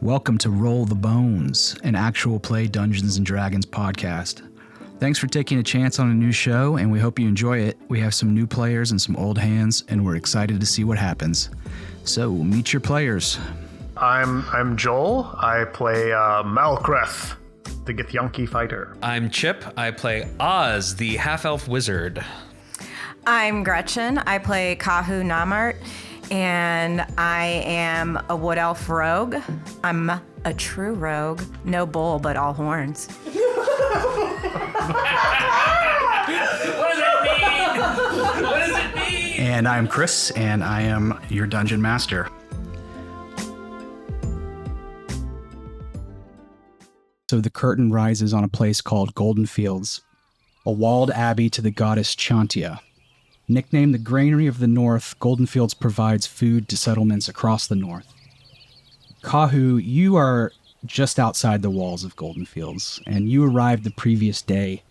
Welcome to Roll the Bones, an actual play Dungeons & Dragons podcast. Thanks for taking a chance on a new show, and we hope you enjoy it. We have some new players and some old hands, and we're excited to see what happens. So, meet your players. I'm Joel. I play Malkreth, the Githyanki fighter. I'm Chip. I play Oz, the half-elf wizard. I'm Gretchen. I play Kahu Namart, and I am a wood elf rogue. I'm a true rogue. No bull, but all horns. What does that mean? What does it mean? And I'm Chris, and I am your dungeon master. So the curtain rises on a place called Goldenfields, a walled abbey to the goddess Chantia. Nicknamed the Granary of the North, Goldenfields provides food to settlements across the north. Kahu, you are just outside the walls of Goldenfields, and you arrived the previous day.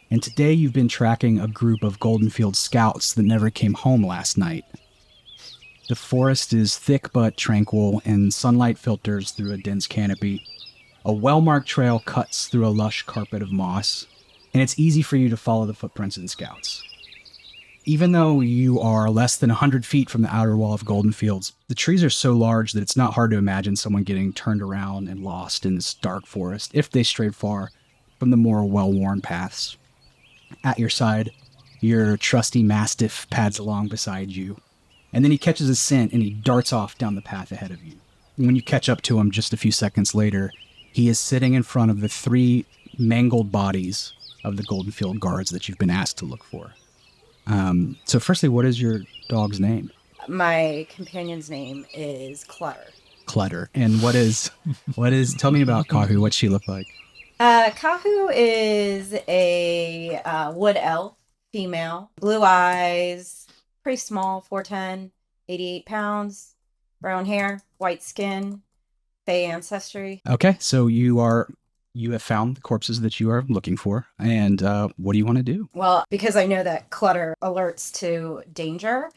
And today you've been tracking a group of Goldenfield scouts that never came home last night. The forest is thick but tranquil, and sunlight filters through a dense canopy. A well-marked trail cuts through a lush carpet of moss, and it's easy for you to follow the footprints of the scouts. Even though you are less than 100 feet from the outer wall of Goldenfields, the trees are so large that it's not hard to imagine someone getting turned around and lost in this dark forest if they strayed far from the more well-worn paths. At your side, your trusty mastiff pads along beside you, and then he catches a scent and he darts off down the path ahead of you. And when you catch up to him just a few seconds later, he is sitting in front of the 3 mangled bodies of the Goldenfield guards that you've been asked to look for. So firstly, what is your dog's name? My companion's name is Clutter. Clutter. And tell me about Kahu, what's she look like? Kahu is a wood elf, female, blue eyes, pretty small, 4'10", 88 pounds, brown hair, white skin, Fey ancestry. Okay, so you have found the corpses that you are looking for, and what do you want to do? Well, because I know that Clutter alerts to danger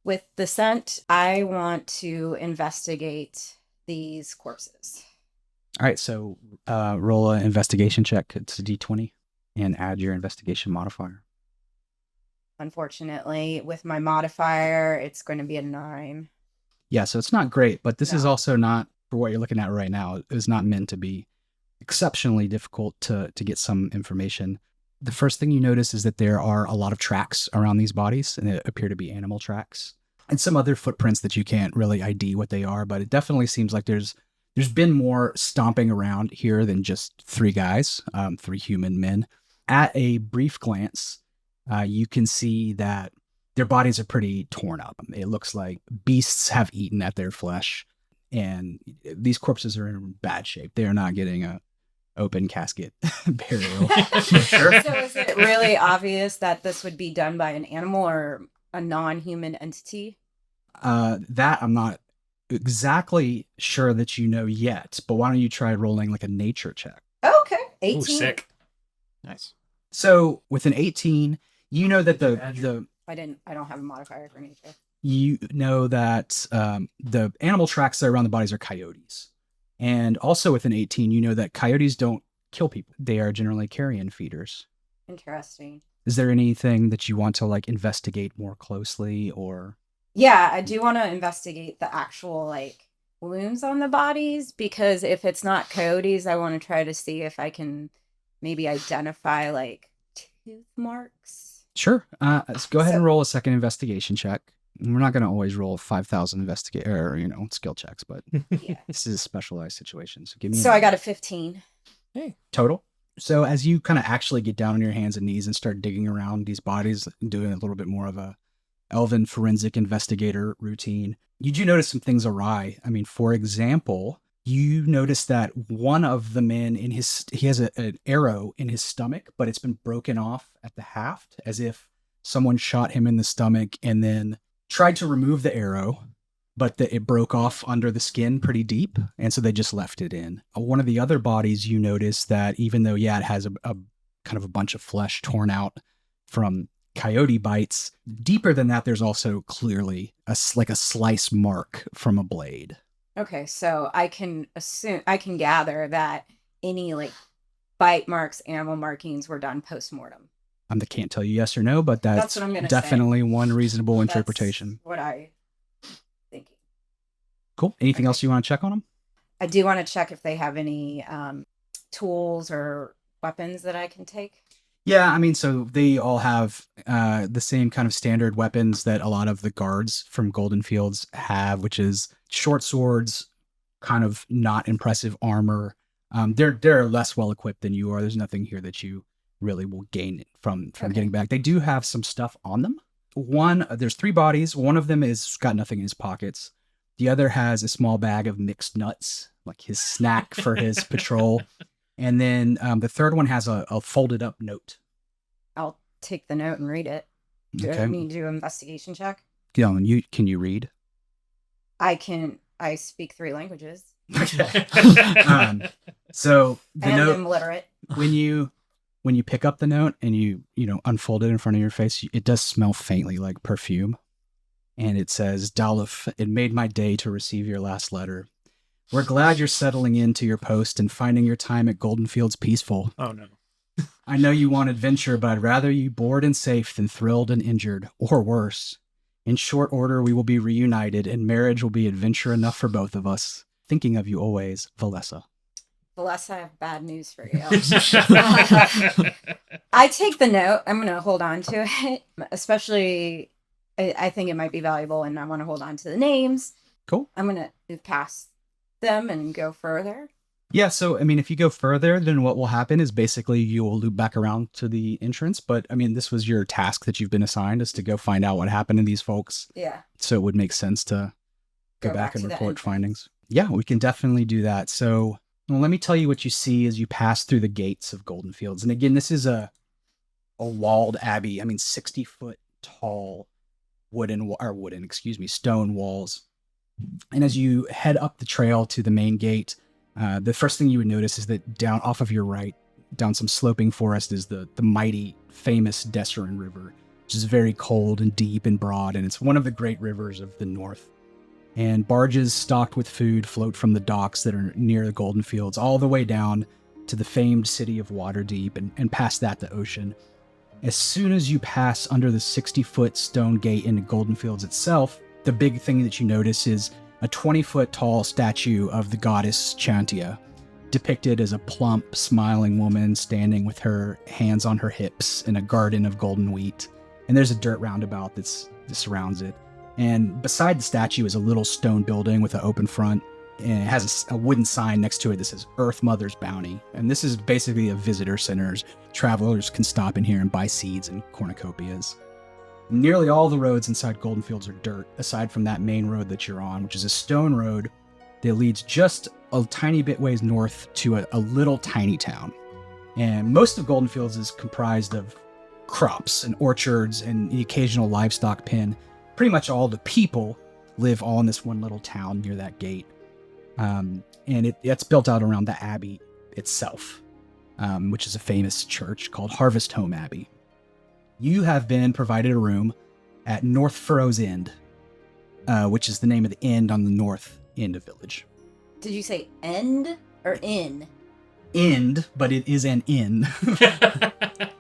with the scent, I want to investigate these corpses. All right, so roll an investigation check. It's a D20, and add your investigation modifier. Unfortunately, with my modifier, it's going to be a 9. Yeah, so it's not great, but this is also not, for what you're looking at right now, is not meant to be exceptionally difficult to get some information. The first thing you notice is that there are a lot of tracks around these bodies, and they appear to be animal tracks, and some other footprints that you can't really ID what they are, but it definitely seems like there's been more stomping around here than just 3 guys, 3 human men. At a brief glance, you can see that their bodies are pretty torn up. It looks like beasts have eaten at their flesh, and these corpses are in bad shape. They are not getting a open casket burial. Sure. So is it really obvious that this would be done by an animal or a non-human entity? That I'm not exactly sure that you know yet, but why don't you try rolling like a nature check? Okay. 18. Ooh, sick. Nice. So with an 18, you know that I don't have a modifier for nature. You know that the animal tracks that are around the bodies are coyotes. And also with an 18, you know that coyotes don't kill people. They are generally carrion feeders. Interesting. Is there anything that you want to like investigate more closely, or? Yeah, I do want to investigate the actual like wounds on the bodies, because if it's not coyotes, I want to try to see if I can maybe identify like tooth marks. Sure. Let's go ahead and roll a second investigation check. We're not going to always roll 5,000 skill checks, but this is a specialized situation. So give me. So I got a 15. Hey. Total. So as you kind of actually get down on your hands and knees and start digging around these bodies, doing a little bit more of a elven forensic investigator routine, you do notice some things awry. I mean, for example, you notice that one of the men he has an arrow in his stomach, but it's been broken off at the haft, as if someone shot him in the stomach and then tried to remove the arrow, but it broke off under the skin pretty deep, and so they just left it in. One of the other bodies, you notice that even though, it has a kind of a bunch of flesh torn out from coyote bites, deeper than that, there's also clearly a slice mark from a blade. Okay, so I can gather that any like bite marks, animal markings were done post-mortem. I can't tell you yes or no, but that's what I'm gonna definitely one reasonable That's interpretation. what I thinking. Cool. Anything else you want to check on them? I do want to check if they have any tools or weapons that I can take. Yeah, I mean, so they all have the same kind of standard weapons that a lot of the guards from Goldenfields have, which is short swords, kind of not impressive armor. They're less well equipped than you are. There's nothing here that you really will gain from getting back. They do have some stuff on them. There's 3 bodies. One of them is got nothing in his pockets. The other has a small bag of mixed nuts, like his snack for his patrol. And then the third one has a folded up note. I'll take the note and read it. Do I need to do an investigation check? Can you read? I can. I speak 3 languages. So the and note, I'm literate. when you pick up the note and you unfold it in front of your face, it does smell faintly like perfume. And it says, Dalif, it made my day to receive your last letter. We're glad you're settling into your post and finding your time at Goldenfields peaceful. Oh, no. I know you want adventure, but I'd rather you bored and safe than thrilled and injured, or worse. In short order, we will be reunited, and marriage will be adventure enough for both of us. Thinking of you always, Valessa. Valessa, I have bad news for you. I take the note. I'm going to hold on to it, especially... I think it might be valuable, and I want to hold on to the names. Cool. I'm going to move past them and go further. Yeah, so, I mean, if you go further, then what will happen is basically you will loop back around to the entrance. But, I mean, this was your task that you've been assigned, is to go find out what happened to these folks. Yeah. So it would make sense to go back and to the report entrance. findings. Yeah, we can definitely do that. So, well, let me tell you what you see as you pass through the gates of Goldenfields. And again, this is a walled abbey. I mean, 60-foot tall stone walls. And as you head up the trail to the main gate, the first thing you would notice is that down off of your right, down some sloping forest, is the mighty, famous Desserin River, which is very cold and deep and broad, and it's one of the great rivers of the north. And barges stocked with food float from the docks that are near the Goldenfields all the way down to the famed city of Waterdeep and past that to ocean. As soon as you pass under the 60-foot stone gate into Goldenfields itself, the big thing that you notice is a 20-foot tall statue of the goddess Chantia, depicted as a plump, smiling woman standing with her hands on her hips in a garden of golden wheat. And there's a dirt roundabout that surrounds it. And beside the statue is a little stone building with an open front, and it has a wooden sign next to it that says Earth Mother's Bounty. And this is basically a visitor center. Travelers can stop in here and buy seeds and cornucopias. Nearly all the roads inside Goldenfields are dirt, aside from that main road that you're on, which is a stone road that leads just a tiny bit ways north to a little tiny town. And most of Goldenfields is comprised of crops and orchards and the occasional livestock pen. Pretty much all the people live all in this one little town near that gate. And it's built out around the abbey itself, which is a famous church called Harvest Home Abbey. You have been provided a room at North Furrow's End, which is the name of the end on the north end of village. Did you say end or inn? End, but it is an inn.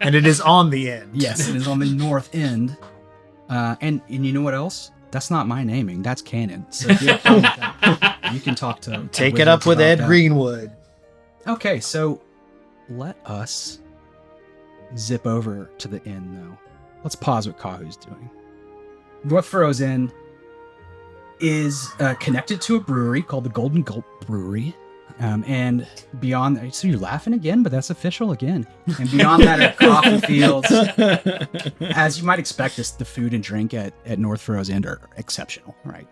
And it is on the end. Yes, it is on the north end. And you know what else? That's not my naming. That's canon. So if you have a problem with that, you can talk to Take it up with Ed Greenwood. Okay, so let us zip over to the inn, though. Let's pause what Kahu's doing. North Furrow's Inn is connected to a brewery called the Golden Gulp Brewery. And beyond, so you're laughing again, but that's official again. And beyond that are coffee fields. As you might expect, the food and drink at North Furrow's End are exceptional, right?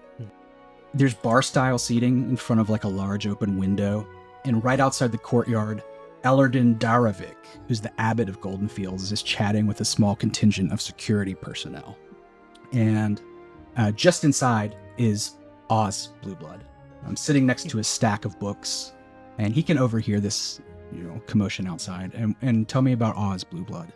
There's bar-style seating in front of like a large open window. And right outside the courtyard, Ellerden Daravik, who's the abbot of Goldenfields, is chatting with a small contingent of security personnel. And just inside is Oz Blueblood. I'm sitting next to a stack of books, and he can overhear this, commotion outside. And tell me about Oz Blueblood.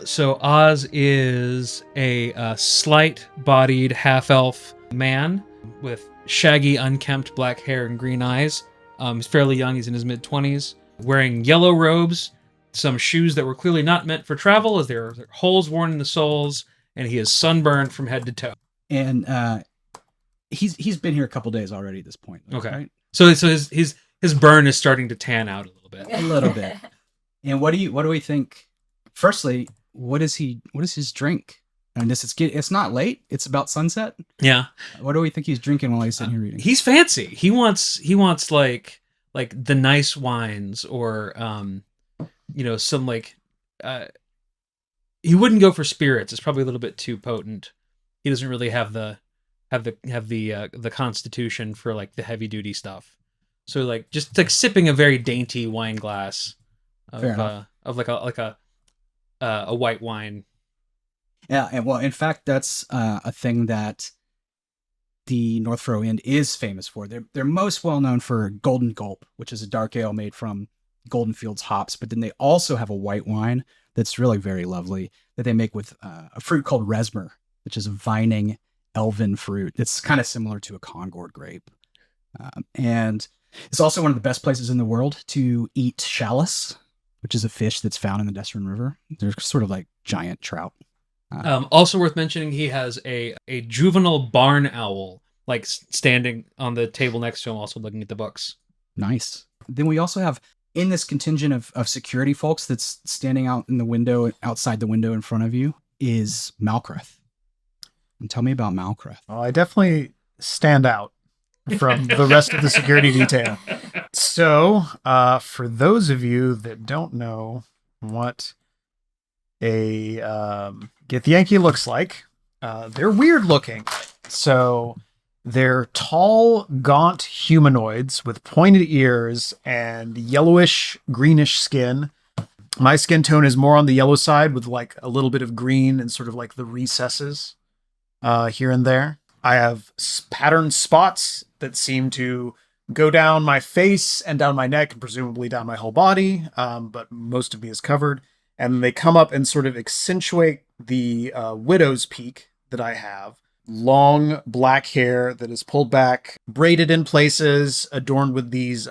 So Oz is a slight-bodied half-elf man with shaggy, unkempt black hair and green eyes. He's fairly young. He's in his mid-20s, wearing yellow robes, some shoes that were clearly not meant for travel, as there are holes worn in the soles, and he is sunburned from head to toe. And he's been here a couple days already at this point. Okay. Right? So his burn is starting to tan out a little bit. A little bit. And what do we think? Firstly, what is his drink? And it's not late. It's about sunset. Yeah. What do we think he's drinking while he's sitting here reading? He's fancy. He wants like the nice wines, or some like he wouldn't go for spirits. It's probably a little bit too potent. He doesn't really have the constitution for like the heavy duty stuff. So like just like sipping a very dainty wine glass of like a white wine. Yeah, and well, in fact, that's a thing that the North Furrow Inn is famous for. They're most well known for Golden Gulp, which is a dark ale made from Goldenfields hops, but then they also have a white wine that's really very lovely that they make with a fruit called resmer, which is a vining elven fruit. It's kind of similar to a Concord grape, and it's also one of the best places in the world to eat chalice, which is a fish that's found in the Destron River. They're sort of like giant trout. Also worth mentioning, he has a juvenile barn owl, like standing on the table next to him, also looking at the books. Nice. Then we also have, in this contingent of security folks that's standing out in the window, outside the window in front of you, is Malkreth. And tell me about Malkreth. Well, I definitely stand out from the rest of the security detail. So, for those of you that don't know what a Githyanki looks like, they're weird looking. So they're tall, gaunt humanoids with pointed ears and yellowish, greenish skin. My skin tone is more on the yellow side, with like a little bit of green and sort of like the recesses here and there. I have patterned spots that seem to go down my face and down my neck and presumably down my whole body, but most of me is covered. And they come up and sort of accentuate the widow's peak that I have. Long black hair that is pulled back, braided in places, adorned with these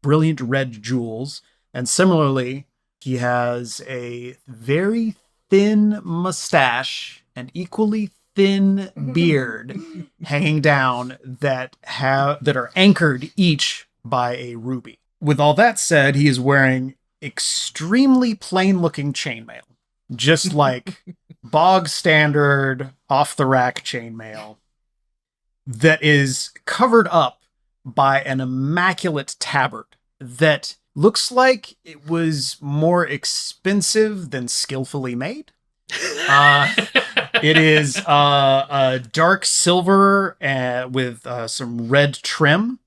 brilliant red jewels. And similarly, he has a very thin mustache and equally thin beard hanging down that are anchored each by a ruby. With all that said, he is wearing extremely plain looking chainmail, just like bog standard off the rack chainmail that is covered up by an immaculate tabard that looks like it was more expensive than skillfully made. It is a dark silver with some red trim,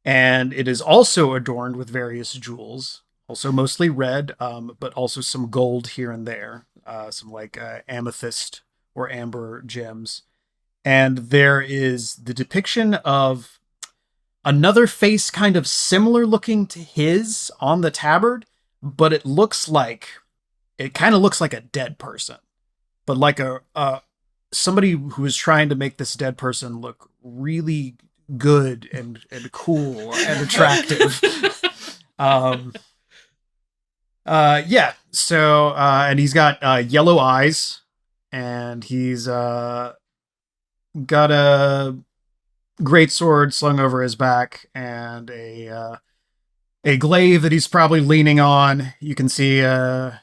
and it is also adorned with various jewels. Also mostly red, but also some gold here and there. Some like amethyst or amber gems. And there is the depiction of another face kind of similar looking to his on the tabard, but it kind of looks like a dead person. But like somebody who is trying to make this dead person look really good and cool and attractive. So, and he's got yellow eyes, and he's got a great sword slung over his back, and a glaive that he's probably leaning on. You can see a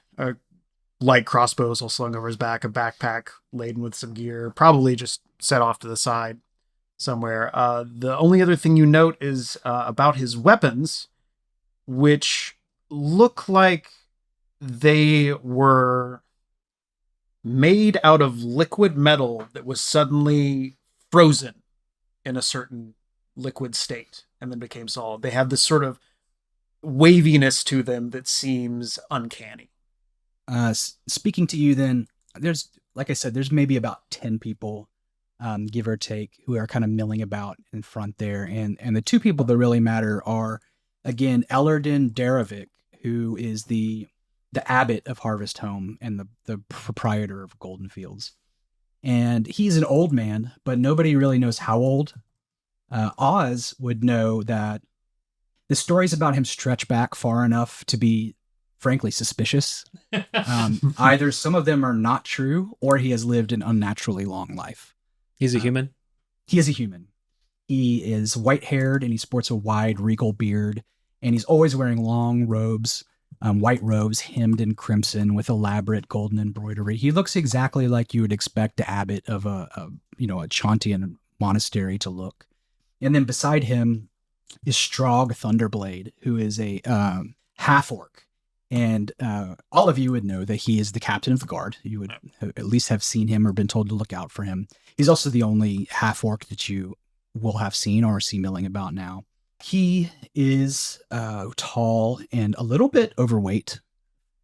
light crossbow is all slung over his back, a backpack laden with some gear, probably just set off to the side somewhere. The only other thing you note is about his weapons, which look like they were made out of liquid metal that was suddenly frozen in a certain liquid state and then became solid. They have this sort of waviness to them that seems uncanny. Speaking to you then, like I said, there's maybe about 10 people, give or take, who are kind of milling about in front there. And the two people that really matter are, again, Ellerden Darovic, who is the abbot of Harvest Home and the proprietor of Goldenfields. And he's an old man, but nobody really knows how old. Oz would know that the stories about him stretch back far enough to be, frankly, suspicious. Either some of them are not true, or he has lived an unnaturally long life. He's a human. He is a human. He is white-haired, and he sports a wide, regal beard, and he's always wearing long robes, white robes hemmed in crimson with elaborate golden embroidery. He looks exactly like you would expect the abbot of a Chantian monastery to look. And then beside him is Strog Thunderblade, who is a half-orc. And all of you would know that he is the captain of the guard. You would at least have seen him or been told to look out for him. He's also the only half-orc that you will have seen or see milling about now. He is tall and a little bit overweight,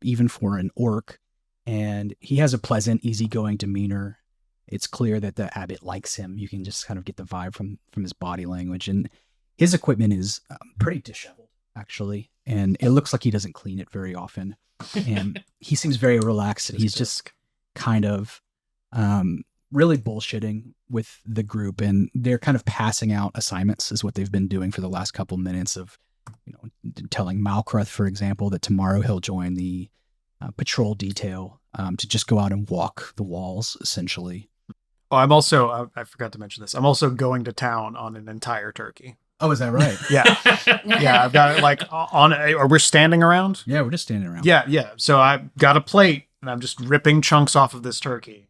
even for an orc. And he has a pleasant, easygoing demeanor. It's clear that the abbot likes him. You can just kind of get the vibe from his body language. And his equipment is pretty disheveled, actually. And it looks like he doesn't clean it very often. And he seems very relaxed. And he's just kind of really bullshitting with the group. And they're kind of passing out assignments is what they've been doing for the last couple minutes of, telling Malcruth, for example, that tomorrow he'll join the patrol detail to just go out and walk the walls, essentially. Oh, I'm also, I forgot to mention this. I'm also going to town on an entire turkey. Oh, is that right? Yeah. Yeah. I've got it like are we standing around? Yeah, we're just standing around. Yeah. So I've got a plate and I'm just ripping chunks off of this turkey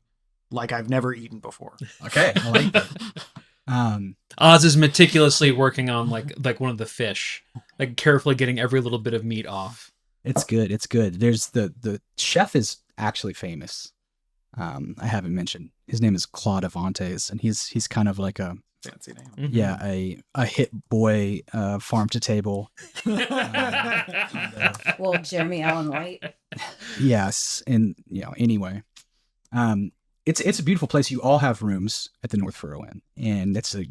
like I've never eaten before. Okay. I like that. Oz is meticulously working on like one of the fish, like carefully getting every little bit of meat off. It's good. It's good. There's the chef is actually famous. I haven't mentioned. His name is Claude Avantes, and he's kind of like a fancy name. Mm-hmm. Yeah, a hit boy, farm to table. Well, Jeremy Allen White. Yes, and anyway, it's a beautiful place. You all have rooms at the North Furrow Inn, and it's a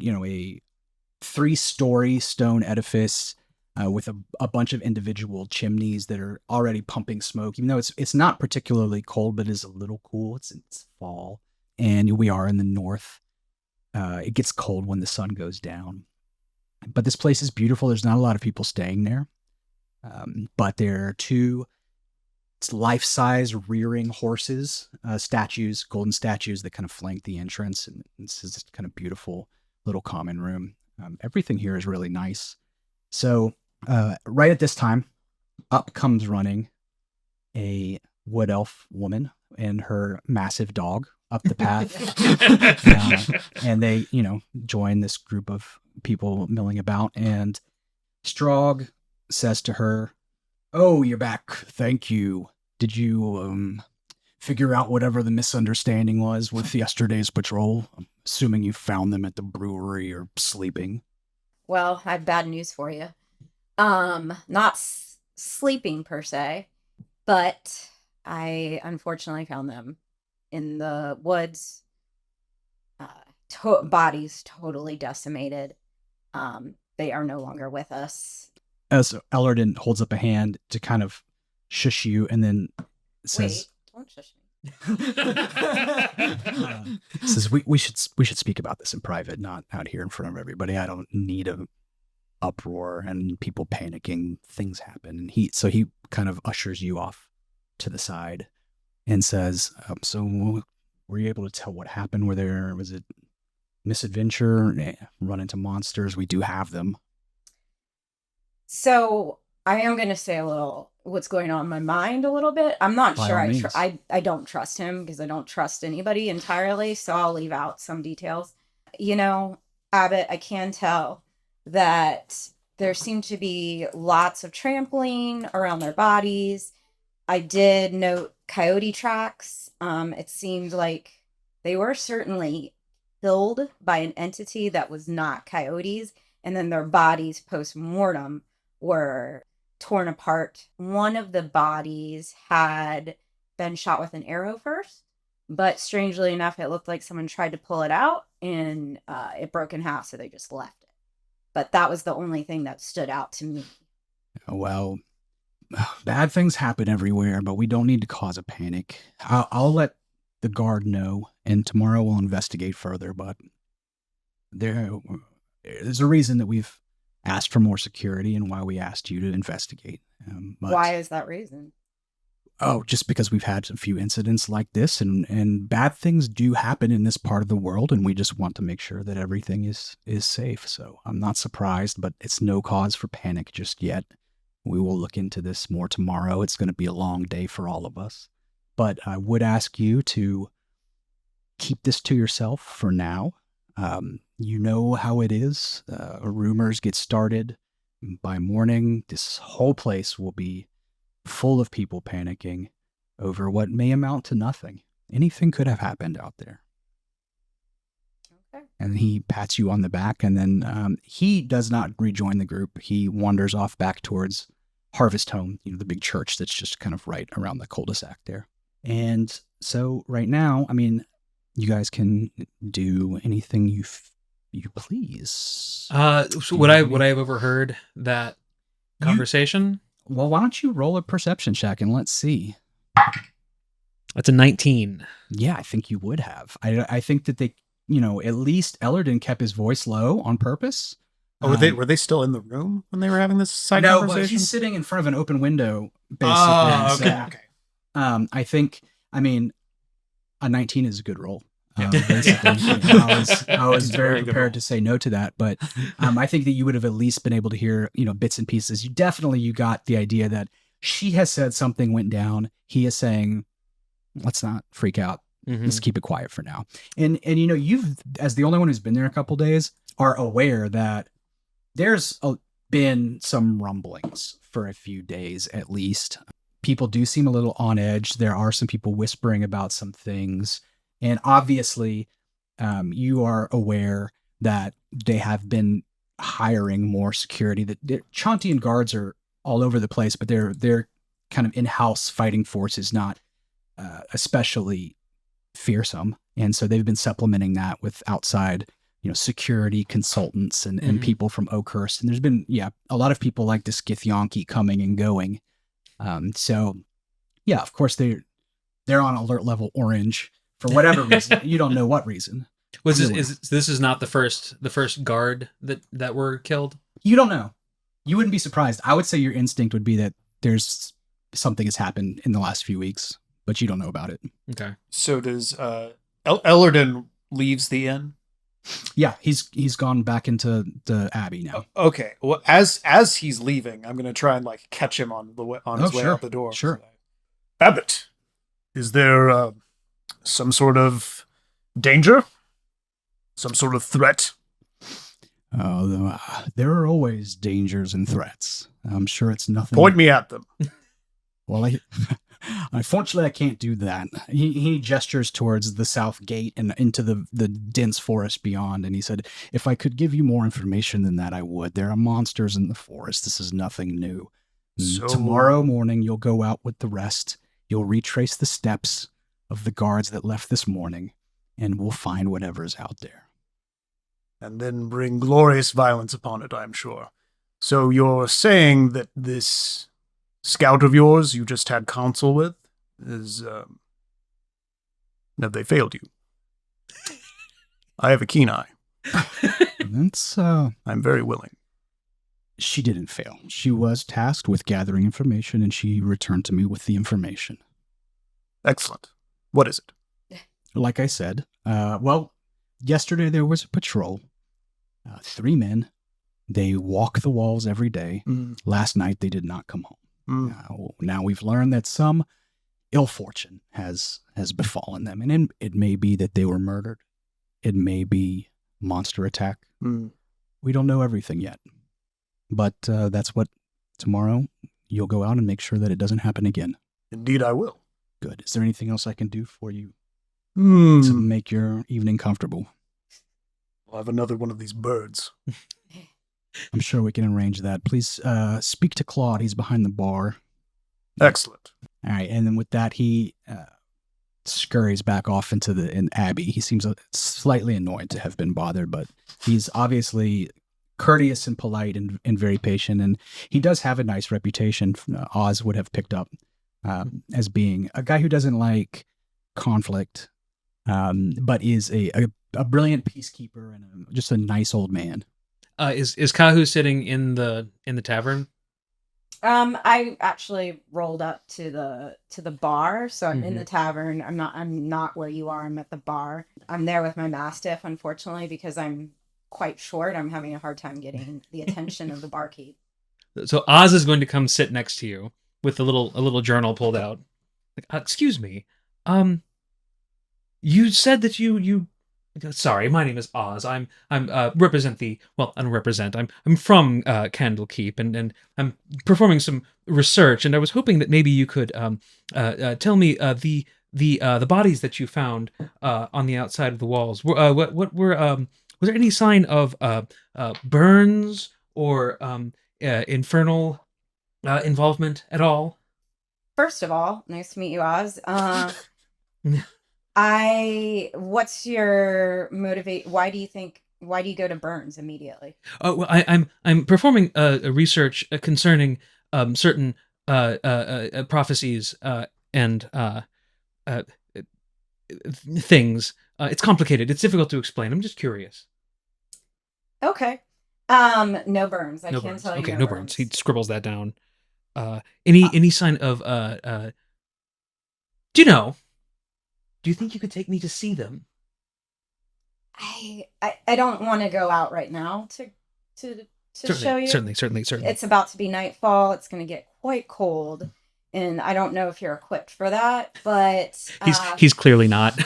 3-story stone edifice with a bunch of individual chimneys that are already pumping smoke. Even though it's not particularly cold, but it is a little cool. It's fall, and we are in the north. It gets cold when the sun goes down. But this place is beautiful. There's not a lot of people staying there. But there are 2 life-size rearing horses, statues, golden statues that kind of flank the entrance. And this is just kind of beautiful little common room. Everything here is really nice. So right at this time, up comes running a wood elf woman and her massive dog up the path. And they, join this group of people milling about. And Strog says to her, "Oh, you're back. Thank you. Did you figure out whatever the misunderstanding was with yesterday's patrol? I'm assuming you found them at the brewery or sleeping." Well, I have bad news for you. Not sleeping per se, but I unfortunately found them in the woods, bodies totally decimated. They are no longer with us. As Ellerden holds up a hand to kind of shush you, and then says, Wait, don't shush me. "Says we should speak about this in private, not out here in front of everybody. I don't need a uproar and people panicking. Things happen." And he kind of ushers you off to the side and says, "So were you able to tell what happened? Was it misadventure? Run into monsters? We do have them." So I am going to say a little what's going on in my mind a little bit. I'm not By sure. all means. I don't trust him because I don't trust anybody entirely. So I'll leave out some details. Abbott, I can tell that there seemed to be lots of trampling around their bodies. I did note coyote tracks. It seemed like they were certainly killed by an entity that was not coyotes. And then their bodies post-mortem were torn apart. One of the bodies had been shot with an arrow first, but strangely enough, it looked like someone tried to pull it out and it broke in half, so they just left it. But that was the only thing that stood out to me. Well, bad things happen everywhere, but we don't need to cause a panic. I'll let the guard know, and tomorrow we'll investigate further, but there's a reason that we've asked for more security and why we asked you to investigate. But, Why is that reason? Oh, just because we've had a few incidents like this, and bad things do happen in this part of the world, and we just want to make sure that everything is safe. So I'm not surprised, but it's no cause for panic just yet. We will look into this more tomorrow. It's going to be a long day for all of us. But I would ask you to keep this to yourself for now. You know how it is. Rumors get started. By morning, this whole place will be full of people panicking over what may amount to nothing. Anything could have happened out there. Okay. And he pats you on the back, and then he does not rejoin the group. He wanders off back towards Harvest Home, the big church that's just kind of right around the cul-de-sac there. And so right now, I mean, you guys can do anything you please. So would I have overheard that conversation? Well, why don't you roll a perception check and let's see. That's a 19. Yeah, I think you would have. I think that they, at least Ellerden kept his voice low on purpose. Oh, were they still in the room when they were having this side no, conversation? but he's sitting in front of an open window, basically. Oh, So, okay. I think, a 19 is a good roll. Yeah. Basically, I was It's a very very good prepared roll. to say no to that, but I think that you would have at least been able to hear, bits and pieces. You got the idea that she has said something went down. He is saying, let's not freak out. Mhm. Let's keep it quiet for now. And you've, as the only one who's been there a couple days, are aware that there's been some rumblings for a few days at least. People do seem a little on edge. There are some people whispering about some things. And obviously, you are aware that they have been hiring more security. That Chantian guards are all over the place, but their kind of in-house fighting force is not especially fearsome, and so they've been supplementing that with outside, security consultants and people from Oakhurst. And there's been a lot of people like this Githyanki coming and going. So yeah, of course they're on alert level orange. For whatever reason, you don't know what reason. This is not the first guard that were killed? You don't know. You wouldn't be surprised. I would say your instinct would be that there's something has happened in the last few weeks, but you don't know about it. Okay. So does Ellerden leaves the inn? Yeah, he's gone back into the Abbey now. Okay. Well, as he's leaving, I'm gonna try and catch him on his way sure. out the door. Sure. Abbott, is there some sort of danger? Some sort of threat? There are always dangers and threats. I'm sure it's nothing. Point me at them. Well, unfortunately, I can't do that. He gestures towards the south gate and into the dense forest beyond, and he said, if I could give you more information than that, I would. There are monsters in the forest. This is nothing new. So- Tomorrow morning, you'll go out with the rest. You'll retrace the steps of the guards that left this morning, and we'll find whatever's out there. And then bring glorious violence upon it, I'm sure. So you're saying that this scout of yours you just had counsel with is, have they failed you? I have a keen eye. That's, I'm very willing. She didn't fail. She was tasked with gathering information, and she returned to me with the information. Excellent. What is it? Like I said, yesterday there was a patrol. 3 men. They walk the walls every day. Last night they did not come home. Now we've learned that some ill fortune has befallen them, and it may be that they were murdered. It may be monster attack. We don't know everything yet, but that's what tomorrow you'll go out and make sure that it doesn't happen again. Indeed, I will. Good. Is there anything else I can do for you to make your evening comfortable? I'll have another one of these birds. I'm sure we can arrange that. Please speak to Claude. He's behind the bar. Excellent. All right. And then with that, he scurries back off into the Abbey. He seems slightly annoyed to have been bothered, but he's obviously courteous and polite and very patient. And he does have a nice reputation. Oz would have picked up as being a guy who doesn't like conflict, but is a brilliant peacekeeper and just a nice old man. Is Kahu sitting in the tavern? I actually rolled up to the bar, so I'm in Mhm. the tavern. I'm not where you are. I'm at the bar. I'm there with my mastiff, unfortunately, because I'm quite short. I'm having a hard time getting the attention of the barkeep. So Oz is going to come sit next to you with a little journal pulled out. Like, excuse me, you said that you. Sorry, my name is Oz. I'm represent the well. I don't represent. I'm from Candlekeep, and I'm performing some research. And I was hoping that maybe you could tell me the bodies that you found on the outside of the walls. What were was there any sign of burns or infernal involvement at all? First of all, nice to meet you, Oz. What's your motivate? Why do you go to Burns immediately? Oh, well, I'm performing a research concerning certain prophecies and uh, things. It's complicated. It's difficult to explain. I'm just curious. Okay. No burns. I No can burns. tell you Okay, no no burns. He scribbles that down. Any sign of do you know? Do you think you could take me to see them? I don't want to go out right now to show you. Certainly. It's about to be nightfall. It's going to get quite cold, and I don't know if you're equipped for that. But He's clearly not.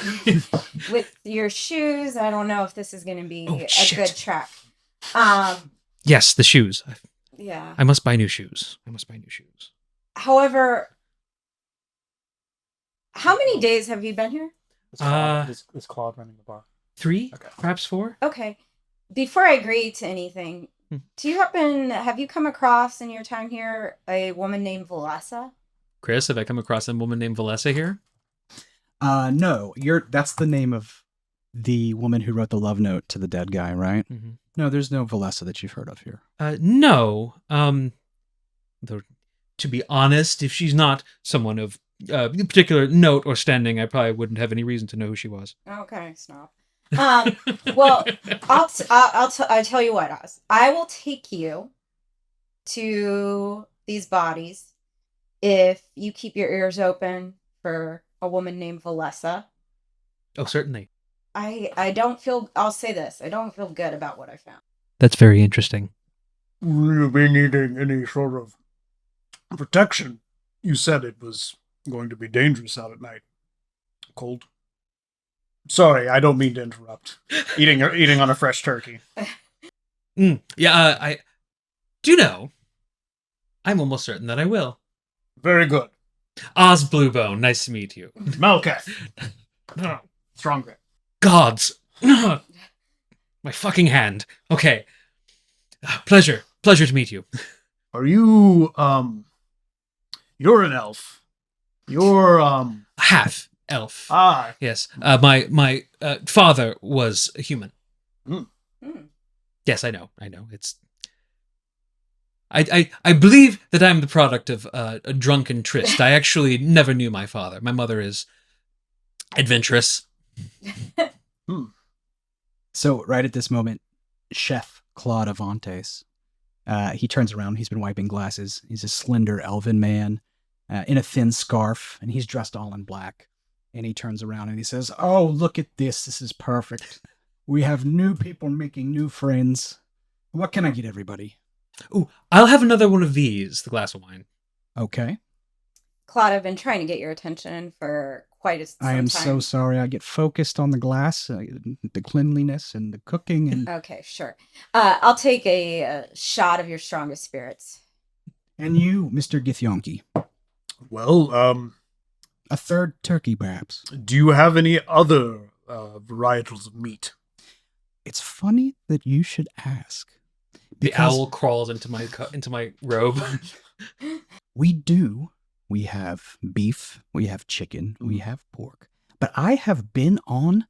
with your shoes, I don't know if this is going to be a shit. good track. Yes, the shoes. Yeah. I must buy new shoes. However, how many days have you been here? Is Claude running the bar? 3, Okay. perhaps 4. Okay. Before I agree to anything, have you come across in your time here a woman named Valessa? Chris, have I come across a woman named Valessa here? No, that's the name of the woman who wrote the love note to the dead guy, right? Mm-hmm. No, there's no Valessa that you've heard of here. No. Though, to be honest, if she's not someone of particular note or standing, I probably wouldn't have any reason to know who she was. Okay, stop. Well, I'll tell you what, Oz. I will take you to these bodies if you keep your ears open for a woman named Valessa. Oh, certainly. I'll say this. I don't feel good about what I found. That's very interesting. Will you be needing any sort of protection? You said it was going to be dangerous out at night. Cold. Sorry, I don't mean to interrupt. Eating on a fresh turkey. Yeah, I do know. I'm almost certain that I will. Very good. Oz Bluebone, nice to meet you. Melka. Strong grip. Gods. My fucking hand. Okay. Pleasure to meet you. Are you you're an elf. You're Half elf. ah Yes. My father was a human. Mm. Yes, I know. It's I believe that I'm the product of a drunken tryst. I actually never knew my father. My mother is adventurous. So right at this moment, Chef Claude Avantes, he turns around. He's been wiping glasses. He's a slender elven man in a thin scarf, and he's dressed all in black. And he turns around and he says, "Oh, look at this. This is perfect. We have new people making new friends. What can I get everybody?" Ooh, I'll have another one of these, the glass of wine. Okay. Claude, I've been trying to get your attention for quite some I am time. so sorry. I get focused on the glass, the cleanliness, and the cooking. And Okay, sure. I'll take a shot of your strongest spirits. and you, Mr. Githyanki, well, a third turkey, perhaps. do you have any other varietals of meat? It's funny that you should ask. The because owl crawls into my robe. we do. We have beef, we have chicken, we have pork. But I have been on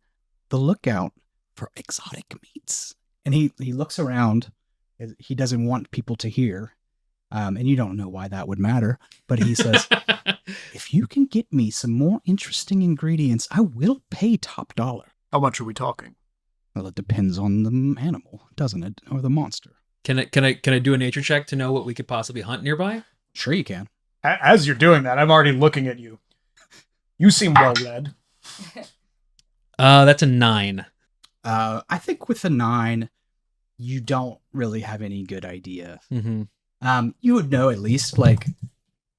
the lookout for exotic meats. And he looks around. He doesn't want people to hear. And you don't know why that would matter. But he says, if you can get me some more interesting ingredients, I will pay top dollar. How much are we talking? Well, it depends on the animal, doesn't it? Or the monster. Can I do a nature check to know what we could possibly hunt nearby? Sure you can. As you're doing that, I'm already looking at you. You seem well read. That's a 9. I think with a 9, you don't really have any good idea. Mm-hmm. You would know at least, like,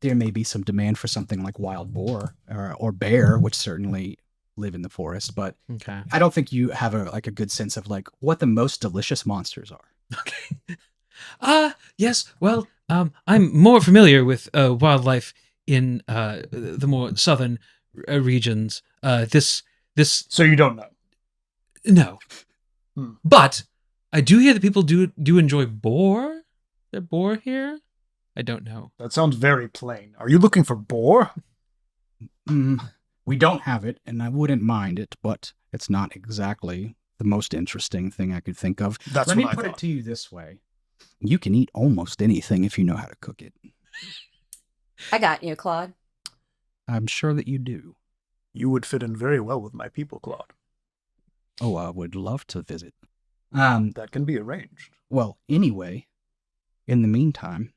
there may be some demand for something like wild boar or bear, which certainly live in the forest, but Okay. I don't think you have a good sense of like what the most delicious monsters are. Okay. Yes. Well, I'm more familiar with wildlife in the more southern regions. This So you don't know. no, Hmm. but I do hear that people do enjoy boar. Is there boar here? I don't know. That sounds very plain. Are you looking for boar? We don't have it, and I wouldn't mind it, but it's not exactly the most interesting thing I could think of. That's Let me what I put it thought. to you this way. You can eat almost anything if you know how to cook it. I got you, Claude. I'm sure that you do. You would fit in very well with my people, Claude. Oh, I would love to visit. That can be arranged. Well, anyway, in the meantime,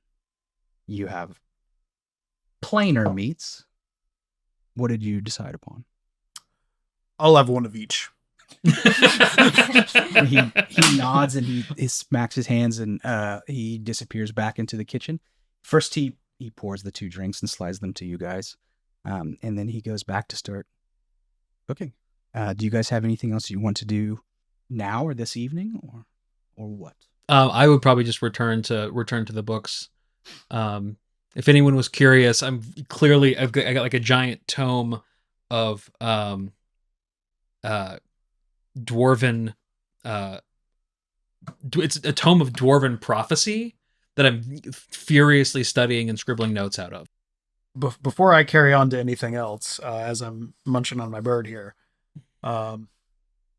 you have plainer meats. What did you decide upon? I'll have one of each. And he nods and he smacks his hands and he disappears back into the kitchen. First, he pours the 2 drinks and slides them to you guys, and then he goes back to start cooking. Do you guys have anything else you want to do now or this evening or what? I would probably just return to the books. If anyone was curious, I got like a giant tome of dwarven it's a tome of dwarven prophecy that I'm furiously studying and scribbling notes out of. Before I carry on to anything else, as I'm munching on my bird here,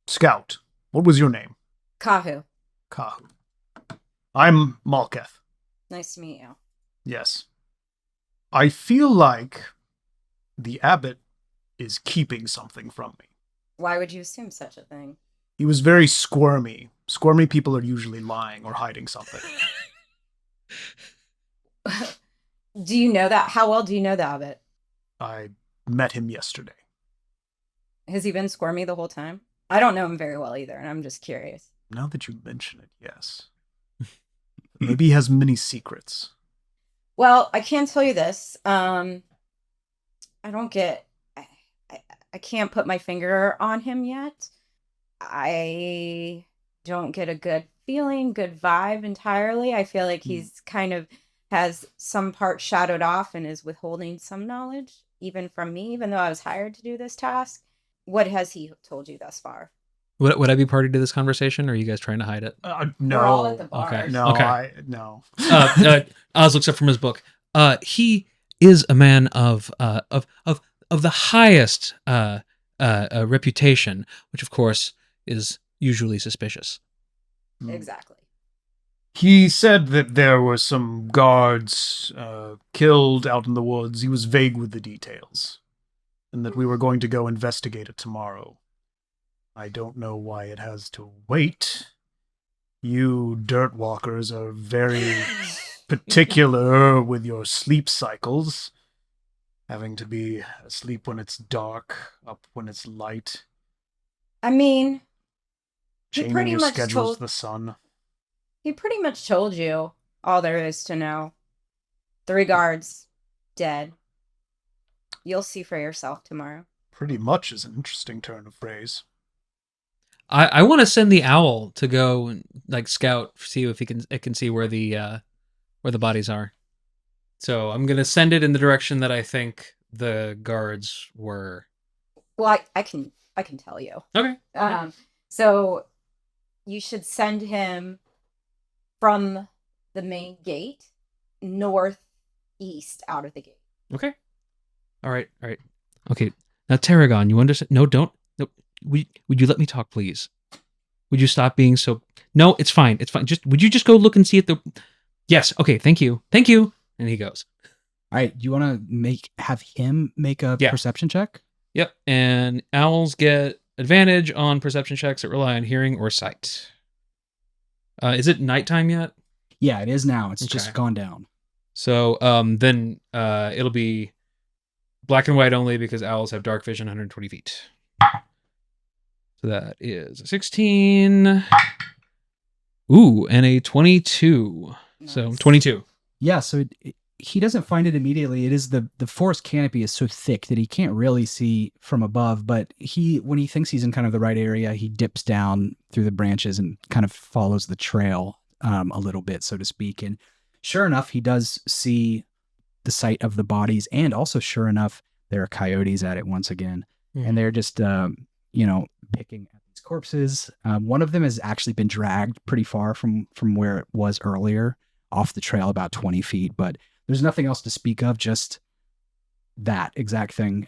Scout, what was your name? Kahu. Kahu. I'm Malketh. Nice to meet you. Yes. I feel like the abbot is keeping something from me. Why would you assume such a thing? He was very squirmy. Squirmy people are usually lying or hiding something. Do you know that? How well do you know the abbot? I met him yesterday. Has he been squirmy the whole time? I don't know him very well either, and I'm just curious. Now that you mention it, yes. Maybe he has many secrets. Well, I can tell you this. I can't put my finger on him yet. I don't get a good feeling, good vibe entirely. I feel like he's kind of has some part shadowed off and is withholding some knowledge, even from me, even though I was hired to do this task. What has he told you thus far? Would I be party to this conversation, or are you guys trying to hide it? No. We're all at the bar. Okay. No, Okay. no. Oz looks up from his book. He is a man of the highest reputation, which of course is usually suspicious. Exactly. He said that there were some guards killed out in the woods. He was vague with the details. And that we were going to go investigate it tomorrow. I don't know why it has to wait. You dirt walkers are very particular with your sleep cycles. Having to be asleep when it's dark, up when it's light. I mean, he Chaining pretty your much schedules told to the sun. he pretty much told you all there is to know. 3 guards dead. You'll see for yourself tomorrow. Pretty much is an interesting turn of phrase. I want to send the owl to go and like scout, see if it can see where the bodies are. So I'm gonna send it in the direction that I think the guards were. Well, I can tell you. Okay. So you should send him from the main gate northeast out of the gate. Okay. All right. Okay. Now, Tarragon, you understand? No, don't. No. Would you let me talk, please? Would you stop being so? No, it's fine. It's fine. Would you just go look and see at the? Yes. Okay. Thank you. And he goes. All right. Do you want to have him make a Yeah. perception check? Yep. And owls get advantage on perception checks that rely on hearing or sight. Is it nighttime yet? Yeah, it is now. It's Okay. just gone down. So then it'll be black and white only because owls have dark vision 120 feet. So that is a 16. Ooh, and a 22. So Nice. 22. Yeah, so he doesn't find it immediately. It is the forest canopy is so thick that he can't really see from above, but when he thinks he's in kind of the right area, he dips down through the branches and kind of follows the trail a little bit, so to speak. And sure enough, he does see the site of the bodies, and also sure enough, there are coyotes at it once again. And they're just picking at these corpses. One of them has actually been dragged pretty far from where it was earlier, off the trail about 20 feet, but there's nothing else to speak of, just that exact thing.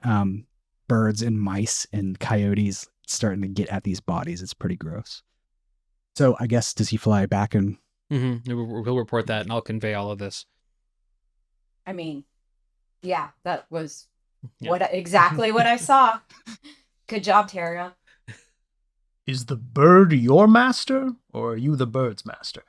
Birds and mice and coyotes starting to get at these bodies. It's pretty gross. So I guess, does he fly back and... He'll report that, and I'll convey all of this. I mean, yeah, that was Yeah. exactly what I saw. Good job, Tara. Is the bird your master, or are you the bird's master?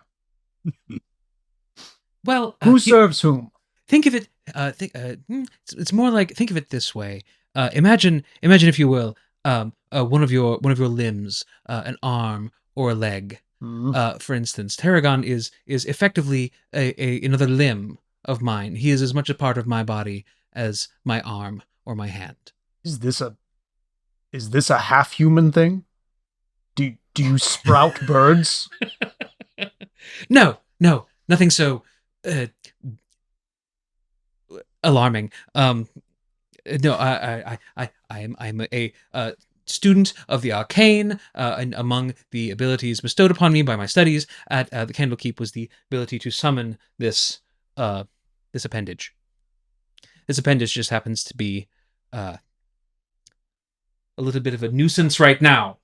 Well, Who serves whom? think of it. It's more like, think of it this way. Imagine, if you will, one of your limbs, an arm or a leg. For instance, Tarragon is effectively another limb of mine. He is as much a part of my body as my arm or my hand. Is this a half-human thing? Do you sprout birds? No, nothing so alarming. No, I'm a student of the arcane, and among the abilities bestowed upon me by my studies at the Candlekeep was the ability to summon this appendage. This appendage just happens to be a little bit of a nuisance right now.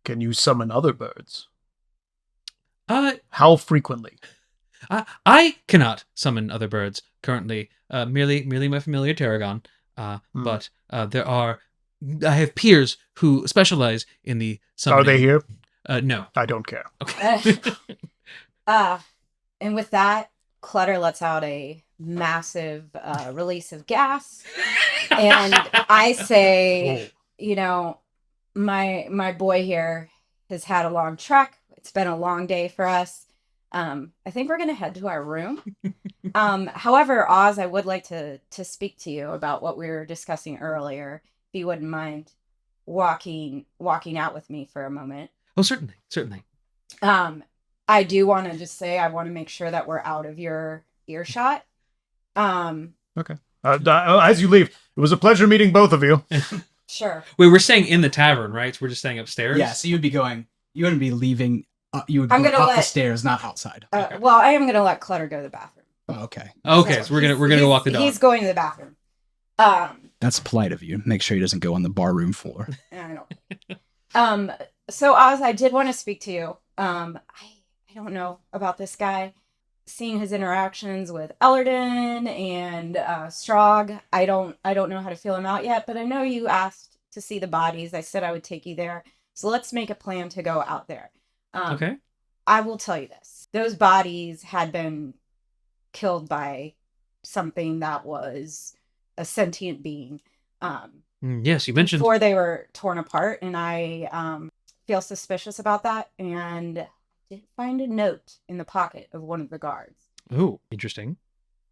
Can you summon other birds? Uh, How frequently? I cannot summon other birds currently. Merely my familiar Tarragon. But there are. I have peers who specialize in the summoning. Are they here? No. I don't care. Okay. And with that, Clutter lets out a massive release of gas, and I say, my boy here has had a long trek. It's been a long day for us. I think we're gonna head to our room. However, Oz, I would like to speak to you about what we were discussing earlier. If you wouldn't mind walking out with me for a moment. Oh, certainly. I do want to just say I want to make sure that we're out of your earshot. Okay. As you leave, it was a pleasure meeting both of you. Sure. Wait, we're staying in the tavern, right? So we're just staying upstairs? Yeah, so you wouldn't be leaving, you would I'm go gonna up the let- stairs, not outside. Well, I am going to let Clutter go to the bathroom. Oh, okay. Okay, so we're gonna go walk the dog. He's going to the bathroom. That's polite of you. Make sure he doesn't go on the barroom floor. I know. So Oz, I did want to speak to you. I don't know about this guy. Seeing his interactions with Ellerden and Strog, I don't know how to feel him out yet, but I know you asked to see the bodies. I said I would take you there. So let's make a plan to go out there. Okay. I will tell you this. Those bodies had been killed by something that was a sentient being. Yes, you mentioned. Before they were torn apart, and I feel suspicious about that, and did find a note in the pocket of one of the guards. Oh, interesting.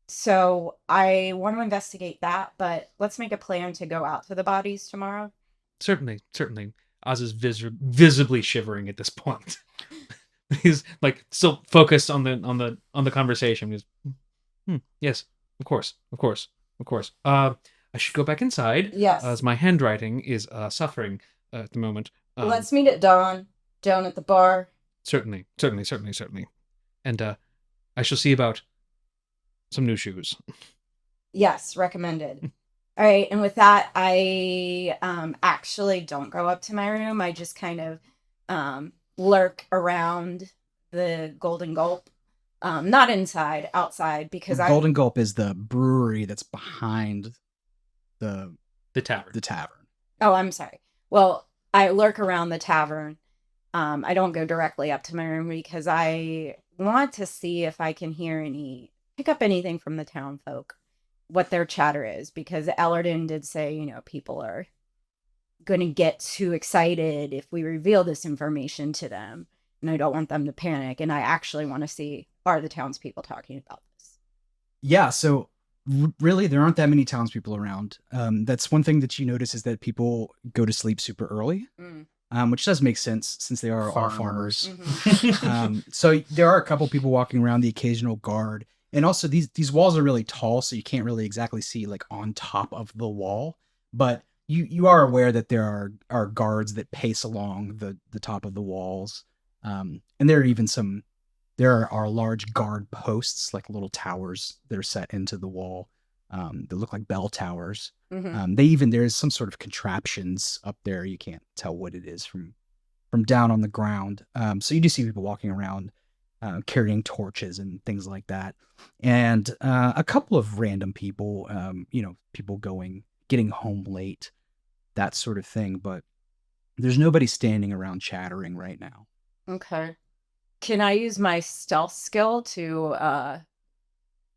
So I want to investigate that, but let's make a plan to go out to the bodies tomorrow. Certainly. Oz is visibly shivering at this point. He's like still focused on the conversation. He's, yes, of course. I should go back inside. Yes. As my handwriting is suffering at the moment. Let's meet at dawn down at the bar. Certainly. And I shall see about some new shoes. Yes, recommended. All right, and with that, I actually don't go up to my room. I just kind of lurk around the Golden Gulp. Not inside, outside, because Golden Gulp is the brewery that's behind the The tavern. tavern. Oh, I'm sorry. Well, I lurk around the tavern. I don't go directly up to my room because I want to see if I can pick up anything from the town folk, what their chatter is, because Ellerden did say, people are going to get too excited if we reveal this information to them, and I don't want them to panic, and I actually want to see, are the townspeople talking about this? Yeah, so really there aren't that many townspeople around. That's one thing that you notice is that people go to sleep super early, which does make sense since they are all farmers. So there are a couple people walking around, the occasional guard, and also these walls are really tall, so you can't really exactly see like on top of the wall, but you are aware that there are guards that pace along the top of the walls, and there are large guard posts, like little towers that are set into the wall, that look like bell towers. There's some sort of contraptions up there. You can't tell what it is from down on the ground. So you do see people walking around, carrying torches and things like that. And a couple of random people, people getting home late, that sort of thing. But there's nobody standing around chattering right now. Okay. Can I use my stealth skill to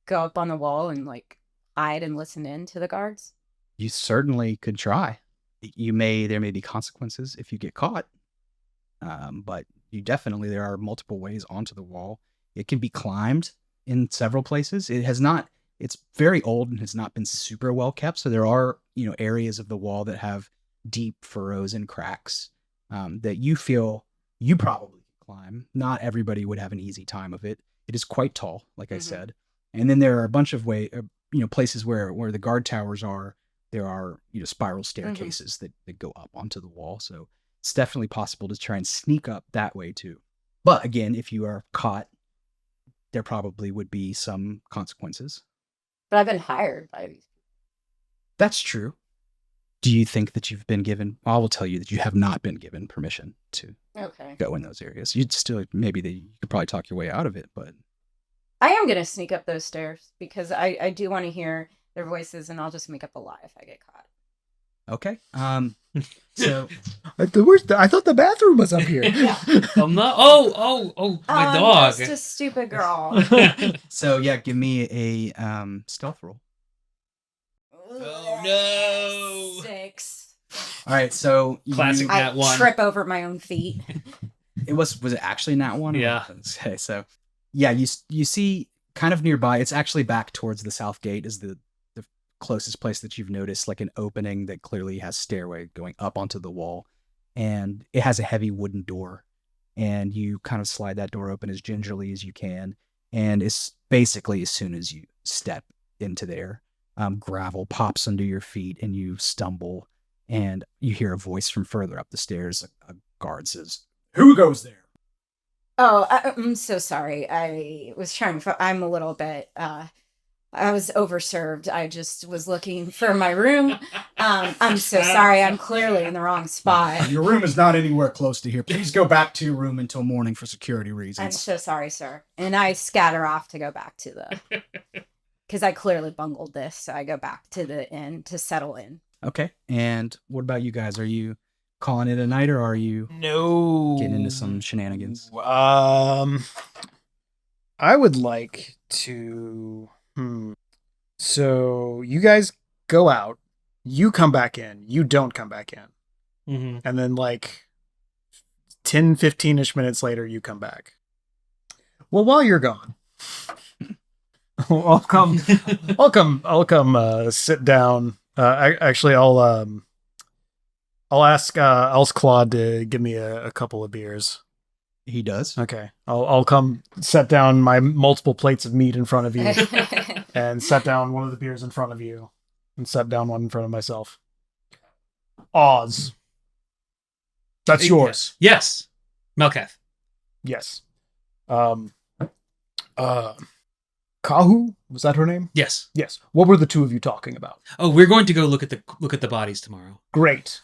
go up on the wall and like hide and listen in to the guards? You certainly could try. There may be consequences if you get caught. But there are multiple ways onto the wall. It can be climbed in several places. It's very old and has not been super well kept. So there are, areas of the wall that have deep furrows and cracks, that you feel you probably could climb. Not everybody would have an easy time of it. It is quite tall, like I said. And then there are a bunch of places where the guard towers are. There are, spiral staircases that go up onto the wall. So it's definitely possible to try and sneak up that way too. But again, if you are caught, there probably would be some consequences. But I've been hired by these. That's true. Do you think that you've been given? I will tell you that you have not been given permission to go in those areas. You could probably talk your way out of it, but I am going to sneak up those stairs because I do want to hear their voices, and I'll just make up a lie if I get caught. Okay. So I thought the bathroom was up here. I'm not. Oh, my dog. Just a stupid girl. So yeah, give me a stealth roll. Oh no! 6. All right, so Classic I nat one. trip over my own feet. Was it actually nat one? Yeah. Okay, so yeah, you see kind of nearby. It's actually back towards the south gate is the closest place that you've noticed, like an opening that clearly has stairway going up onto the wall, and it has a heavy wooden door, and you kind of slide that door open as gingerly as you can, and it's basically as soon as you step into there, gravel pops under your feet and you stumble, and you hear a voice from further up the stairs. A guard says, "Who goes there?" Oh, I'm so sorry. I was trying to. I'm a little bit. I was overserved. I just was looking for my room. I'm so sorry. I'm clearly in the wrong spot. Your room is not anywhere close to here. Please go back to your room until morning for security reasons. I'm so sorry, sir. And I scatter off to go back to the... Because I clearly bungled this, so I go back to the inn to settle in. Okay. And what about you guys? Are you calling it a night, or are you getting into some shenanigans? I would like to... So you guys go out, you come back in, you don't come back in. And then like 10, 15-ish minutes later, you come back. Well, while you're gone, I'll come sit down. I'll ask Claude to give me a couple of beers. He does. Okay. I'll come set down my multiple plates of meat in front of you and set down one of the beers in front of you and set down one in front of myself. Oz. That's yours. Yes. Melkath. Yes. Kahu? Was that her name? Yes. Yes. What were the two of you talking about? Oh, we're going to go look at the bodies tomorrow. Great.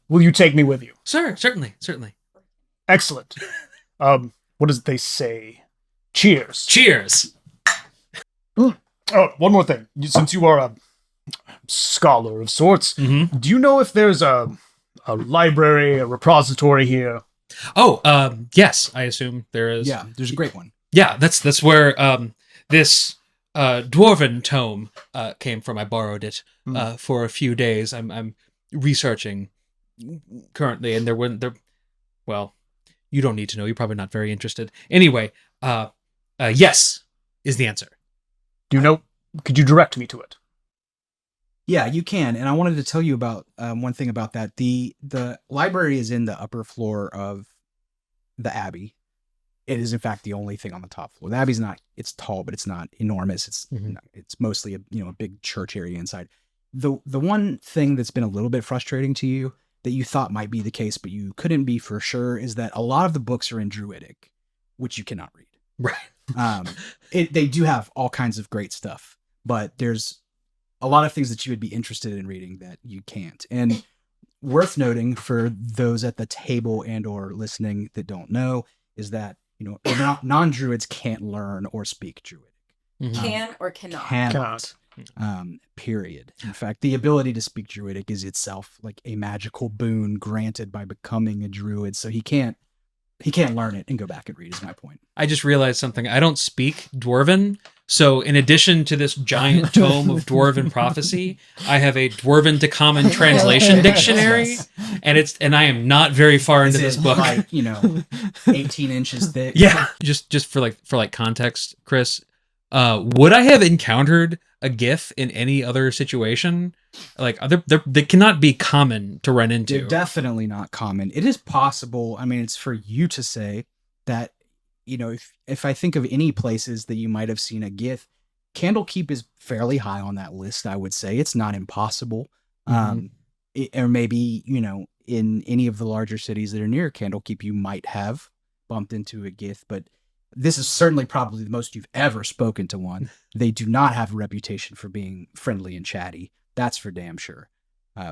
Will you take me with you? Sir, certainly. Excellent. What does they say? Cheers. Cheers. Oh, one more thing. Since you are a scholar of sorts, Mm-hmm. do you know if there's a a library, a repository here? Oh, yes, I assume there is. Yeah, there's a great one. Yeah, that's where this dwarven tome came from. I borrowed it for a few days. I'm researching currently, and well, you don't need to know. You're probably not very interested. Anyway, yes is the answer. Do you know? Could you direct me to it? Yeah, you can. And I wanted to tell you about one thing about that. The library is in the upper floor of the Abbey. It is, in fact, the only thing on the top floor. The Abbey's not, it's tall, but it's not enormous. It's it's mostly a big church area inside. The one thing that's been a little bit frustrating to you that you thought might be the case, but you couldn't be for sure, is that a lot of the books are in druidic, which you cannot read. Right. They do have all kinds of great stuff, but there's a lot of things that you would be interested in reading that you can't. And worth noting for those at the table and or listening that don't know is that, non-druids can't learn or speak druidic. Can or cannot? Cannot. Period. In fact, the ability to speak druidic is itself like a magical boon granted by becoming a druid. So he can't learn it and go back and read, is my point. I just realized something. I don't speak Dwarven, so in addition to this giant tome of Dwarven prophecy, I have a Dwarven to Common translation dictionary, and I am not very far into this book. Like 18 inches thick. Yeah, just for context, Chris, would I have encountered a GIF in any other situation? Like, they cannot be common to run into. They're definitely not common. It is possible. I mean, it's for you to say that, if I think of any places that you might have seen a GIF, Candlekeep is fairly high on that list, I would say. It's not impossible. Or maybe, in any of the larger cities that are near Candlekeep, you might have bumped into a GIF, but this is certainly probably the most you've ever spoken to one. They do not have a reputation for being friendly and chatty. That's for damn sure.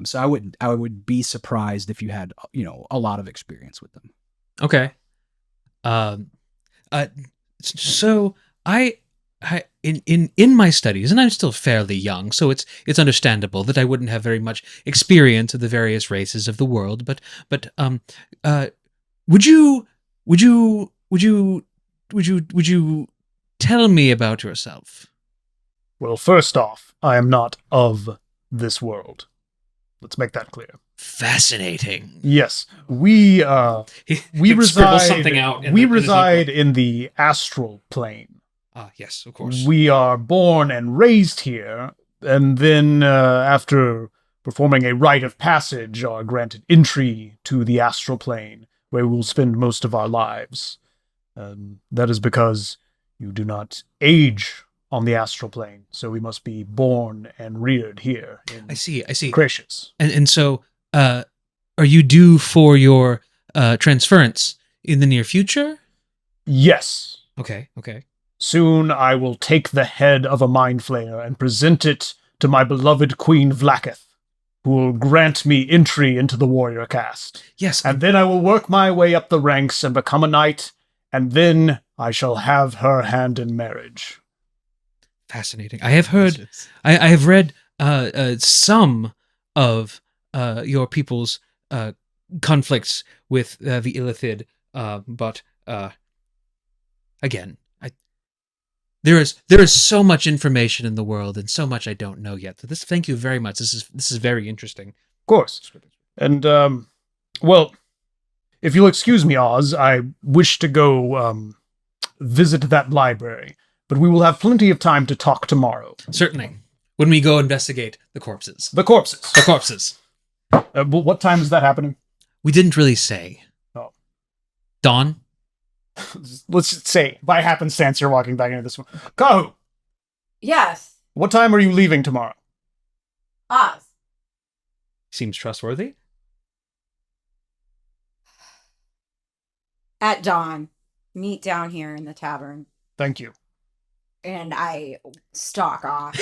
So I would be surprised if you had, a lot of experience with them. Okay. So I in my studies, and I'm still fairly young, so it's understandable that I wouldn't have very much experience of the various races of the world. But would you tell me about yourself? Well, first off, I am not of this world. Let's make that clear. Fascinating. Yes, we reside. Something out. We reside in the astral plane. Ah, yes, of course. We are born and raised here, and then after performing a rite of passage, are granted entry to the astral plane, where we will spend most of our lives. That is because you do not age on the astral plane, so we must be born and reared here. I see. Gracious. And so, are you due for your transference in the near future? Yes. Okay. Soon I will take the head of a mind flayer and present it to my beloved Queen Vlaketh, who will grant me entry into the warrior caste. Yes. And then I will work my way up the ranks and become a knight, and then I shall have her hand in marriage. Fascinating. I have heard, I have read some of your people's conflicts with the Illithid, but again, there is so much information in the world and so much I don't know yet. So thank you very much. This is very interesting. Of course. And well, if you'll excuse me, Oz, I wish to go visit that library, but we will have plenty of time to talk tomorrow. Certainly. When we go investigate the corpses. The corpses. The corpses. What time is that happening? We didn't really say. Oh. Dawn? Let's just say, by happenstance, you're walking back into this one. Kahu! Yes. What time are you leaving tomorrow? Oz. Seems trustworthy. At dawn. Meet down here in the tavern. Thank you. And I stalk off,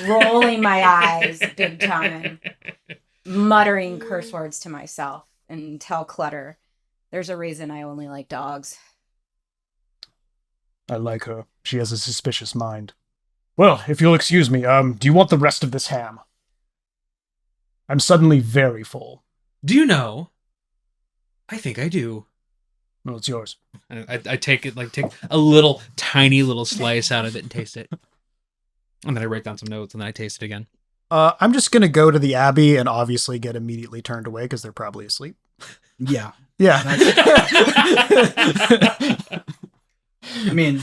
rolling my eyes big time, muttering curse words to myself, and tell Clutter, there's a reason I only like dogs. I like her. She has a suspicious mind. Well, if you'll excuse me, do you want the rest of this ham? I'm suddenly very full. Do you know? I think I do. No, it's yours. And I take it, like, take a little, tiny little slice out of it and taste it. And then I write down some notes and then I taste it again. I'm just going to go to the Abbey and obviously get immediately turned away because they're probably asleep. Yeah. Yeah. I mean,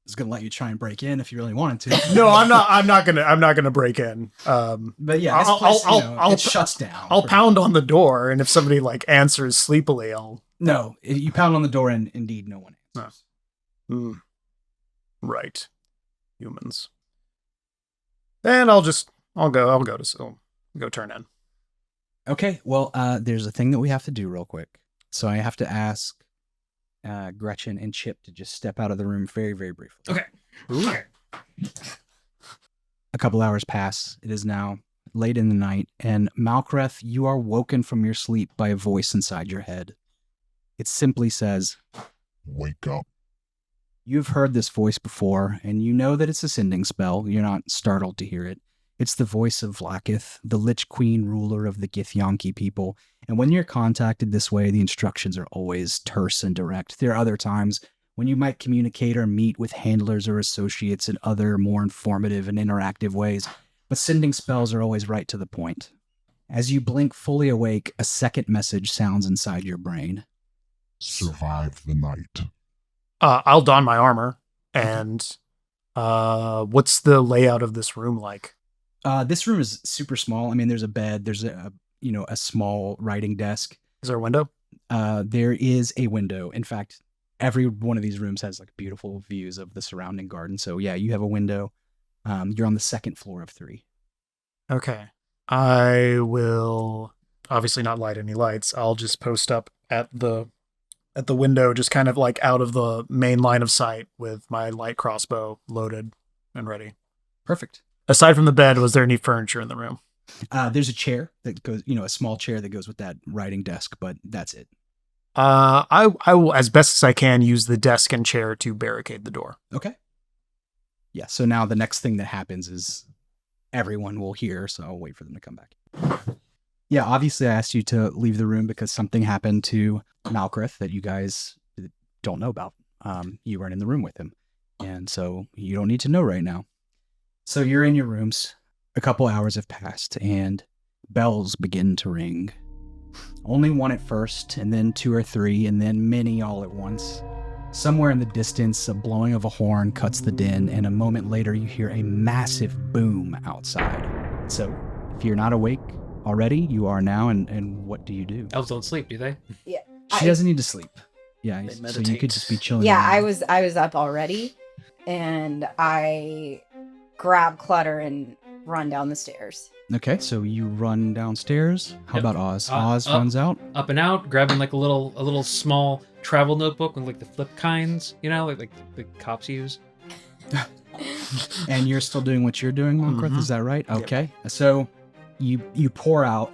it's gonna let you try and break in if you really wanted to. No, I'm not gonna break in. But yeah, this I'll- place, I'll- it shuts down. I'll pound on the door, and if somebody like answers sleepily, I'll. No, you pound on the door, and indeed, no one answers. Right, humans. And I'll go turn in. Okay, well, there's a thing that we have to do real quick. So I have to ask Gretchen and Chip to just step out of the room very, very briefly. Okay. Okay. A couple hours pass. It is now late in the night, and Malkreth, you are woken from your sleep by a voice inside your head. It simply says, Wake up. You've heard this voice before, and you know that it's a sending spell. You're not startled to hear it. It's the voice of Vlaakith, the Lich Queen ruler of the Githyanki people. And when you're contacted this way, the instructions are always terse and direct. There are other times when you might communicate or meet with handlers or associates in other more informative and interactive ways, but sending spells are always right to the point. As you blink fully awake, a second message sounds inside your brain. Survive the night. I'll don my armor, and what's the layout of this room like? This room is super small. I mean, there's a bed, there's a small writing desk. Is there a window? There is a window. In fact, every one of these rooms has like beautiful views of the surrounding garden. So yeah, you have a window. You're on the second floor of 3. Okay. I will obviously not light any lights. I'll just post up at the window, just kind of like out of the main line of sight with my light crossbow loaded and ready. Perfect. Aside from the bed, was there any furniture in the room? There's a chair that goes, a small chair that goes with that writing desk, but that's it. I will, as best as I can, use the desk and chair to barricade the door. Okay. Yeah, so now the next thing that happens is everyone will hear, so I'll wait for them to come back. Yeah, obviously I asked you to leave the room because something happened to Malkreth that you guys don't know about. You weren't in the room with him, and so you don't need to know right now. So you're in your rooms. A couple hours have passed, and bells begin to ring. Only one at first, and then 2 or 3, and then many all at once. Somewhere in the distance, a blowing of a horn cuts the din, and a moment later you hear a massive boom outside. So, if you're not awake already, you are now, and what do you do? Elves don't sleep, do they? Yeah. She doesn't need to sleep. Yeah, They so you meditate. could just be chilling. Yeah, around. I was up already, and I grab Clutter and run down the stairs. Okay, so you run downstairs. How Yep. about Oz? Up. Oz runs out. Up and out, grabbing like a little small travel notebook with like the flip kinds, like the cops use. And you're still doing what you're doing, Malkreth, Mhm. is that right? Okay. So you pour out,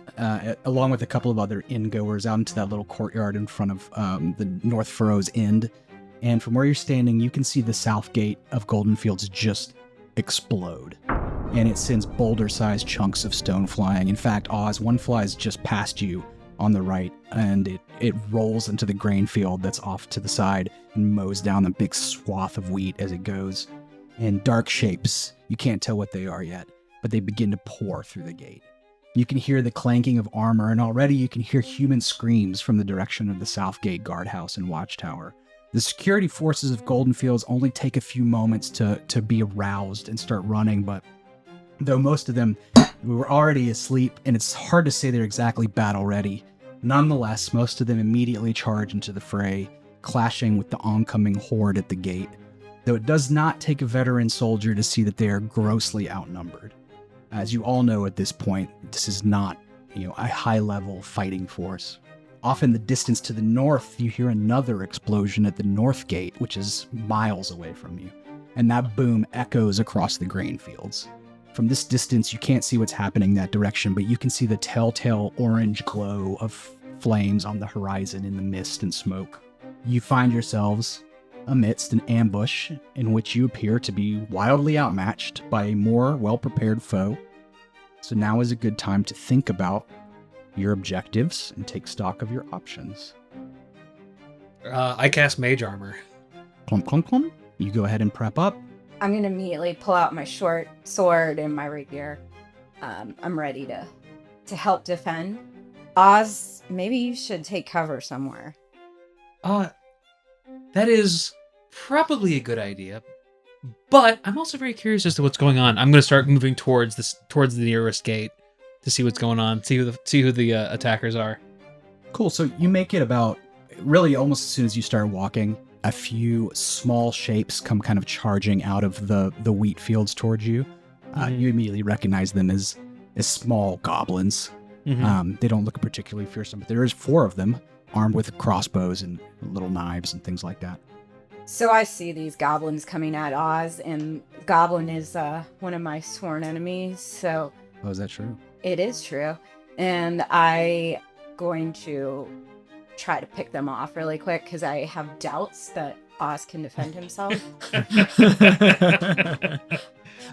along with a couple of other inn-goers, out into that little courtyard in front of the North Furrow's End. And from where you're standing, you can see the south gate of Goldenfields just explode. And it sends boulder-sized chunks of stone flying. In fact, Oz, one flies just past you on the right, and it rolls into the grain field that's off to the side and mows down a big swath of wheat as it goes. And dark shapes, you can't tell what they are yet, but they begin to pour through the gate. You can hear the clanking of armor, and already you can hear human screams from the direction of the South Gate guardhouse and watchtower. The security forces of Goldenfields only take a few moments to be aroused and start running, but though most of them were already asleep, and it's hard to say they're exactly battle ready, nonetheless, most of them immediately charge into the fray, clashing with the oncoming horde at the gate, though it does not take a veteran soldier to see that they are grossly outnumbered. As you all know at this point, this is not, a high-level fighting force. Off in the distance to the north, you hear another explosion at the north gate, which is miles away from you, and that boom echoes across the grain fields. From this distance, you can't see what's happening that direction, but you can see the telltale orange glow of flames on the horizon in the mist and smoke. You find yourselves amidst an ambush in which you appear to be wildly outmatched by a more well-prepared foe. So now is a good time to think about your objectives and take stock of your options. I cast Mage Armor. Clump, clump, clump. You go ahead and prep up. I'm going to immediately pull out my short sword and my rapier. I'm ready to help defend. Oz, maybe you should take cover somewhere. That is probably a good idea. But I'm also very curious as to what's going on. I'm going to start moving towards the nearest gate to see what's going on, see who the attackers are. Cool. So you make it about, really almost as soon as you start walking, a few small shapes come kind of charging out of the wheat fields towards you. You immediately recognize them as small goblins. They don't look particularly fearsome, but there is 4 of them armed with crossbows and little knives and things like that. So I see these goblins coming at Oz, and Goblin is one of my sworn enemies, so... Oh, is that true? It is true. And I going to try to pick them off really quick, because I have doubts that Oz can defend himself.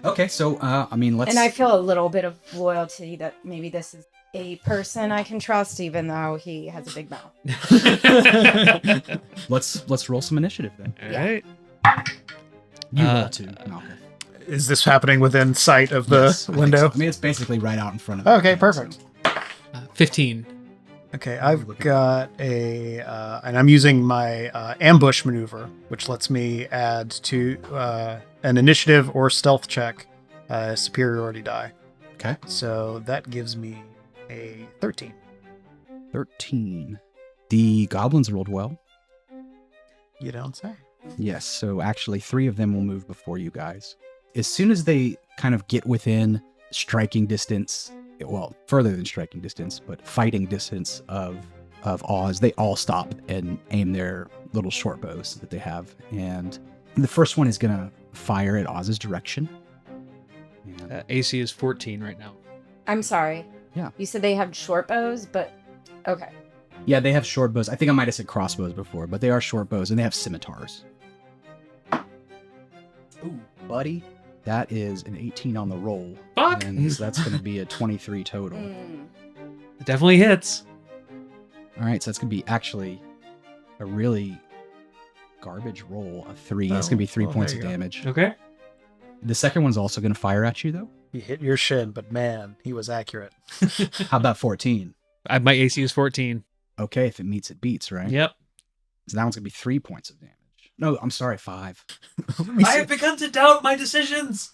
Okay, so, let's... And I feel a little bit of loyalty that maybe this is a person I can trust, even though he has a big mouth. Let's roll some initiative then. All right. You roll 2, Malcolm. Is this happening within sight of the Yes, I think window? so. I mean, it's basically right out in front of you. Okay, perfect. 15. Okay, I've got and I'm using my ambush maneuver, which lets me add to an initiative or stealth check superiority die. Okay. So that gives me a 13. 13. The goblins rolled well. You don't say. Yes, so actually 3 of them will move before you guys. As soon as they kind of get within striking distance, well, further than striking distance, but fighting distance of Oz, they all stop and aim their little short bows that they have. And the first one is going to fire at Oz's direction. And AC is 14 right now. I'm sorry. Yeah. You said they have short bows, but okay. yeah, they have short bows. I think I might have said crossbows before, but they are short bows, and they have scimitars. Ooh, buddy. That is an 18 on the roll. Fuck! And so that's going to be a 23 total. It definitely hits. All right, so that's going to be actually a really garbage roll, a 3. That's going to be 3 well, points there of you go. damage. Okay. The second one's also going to fire at you, though. He hit your shin, but man, he was accurate. How about 14? My AC is 14. Okay, if it meets, it beats, right? Yep. So that one's going to be 3 points of damage. No, I'm sorry, 5. I have begun to doubt my decisions.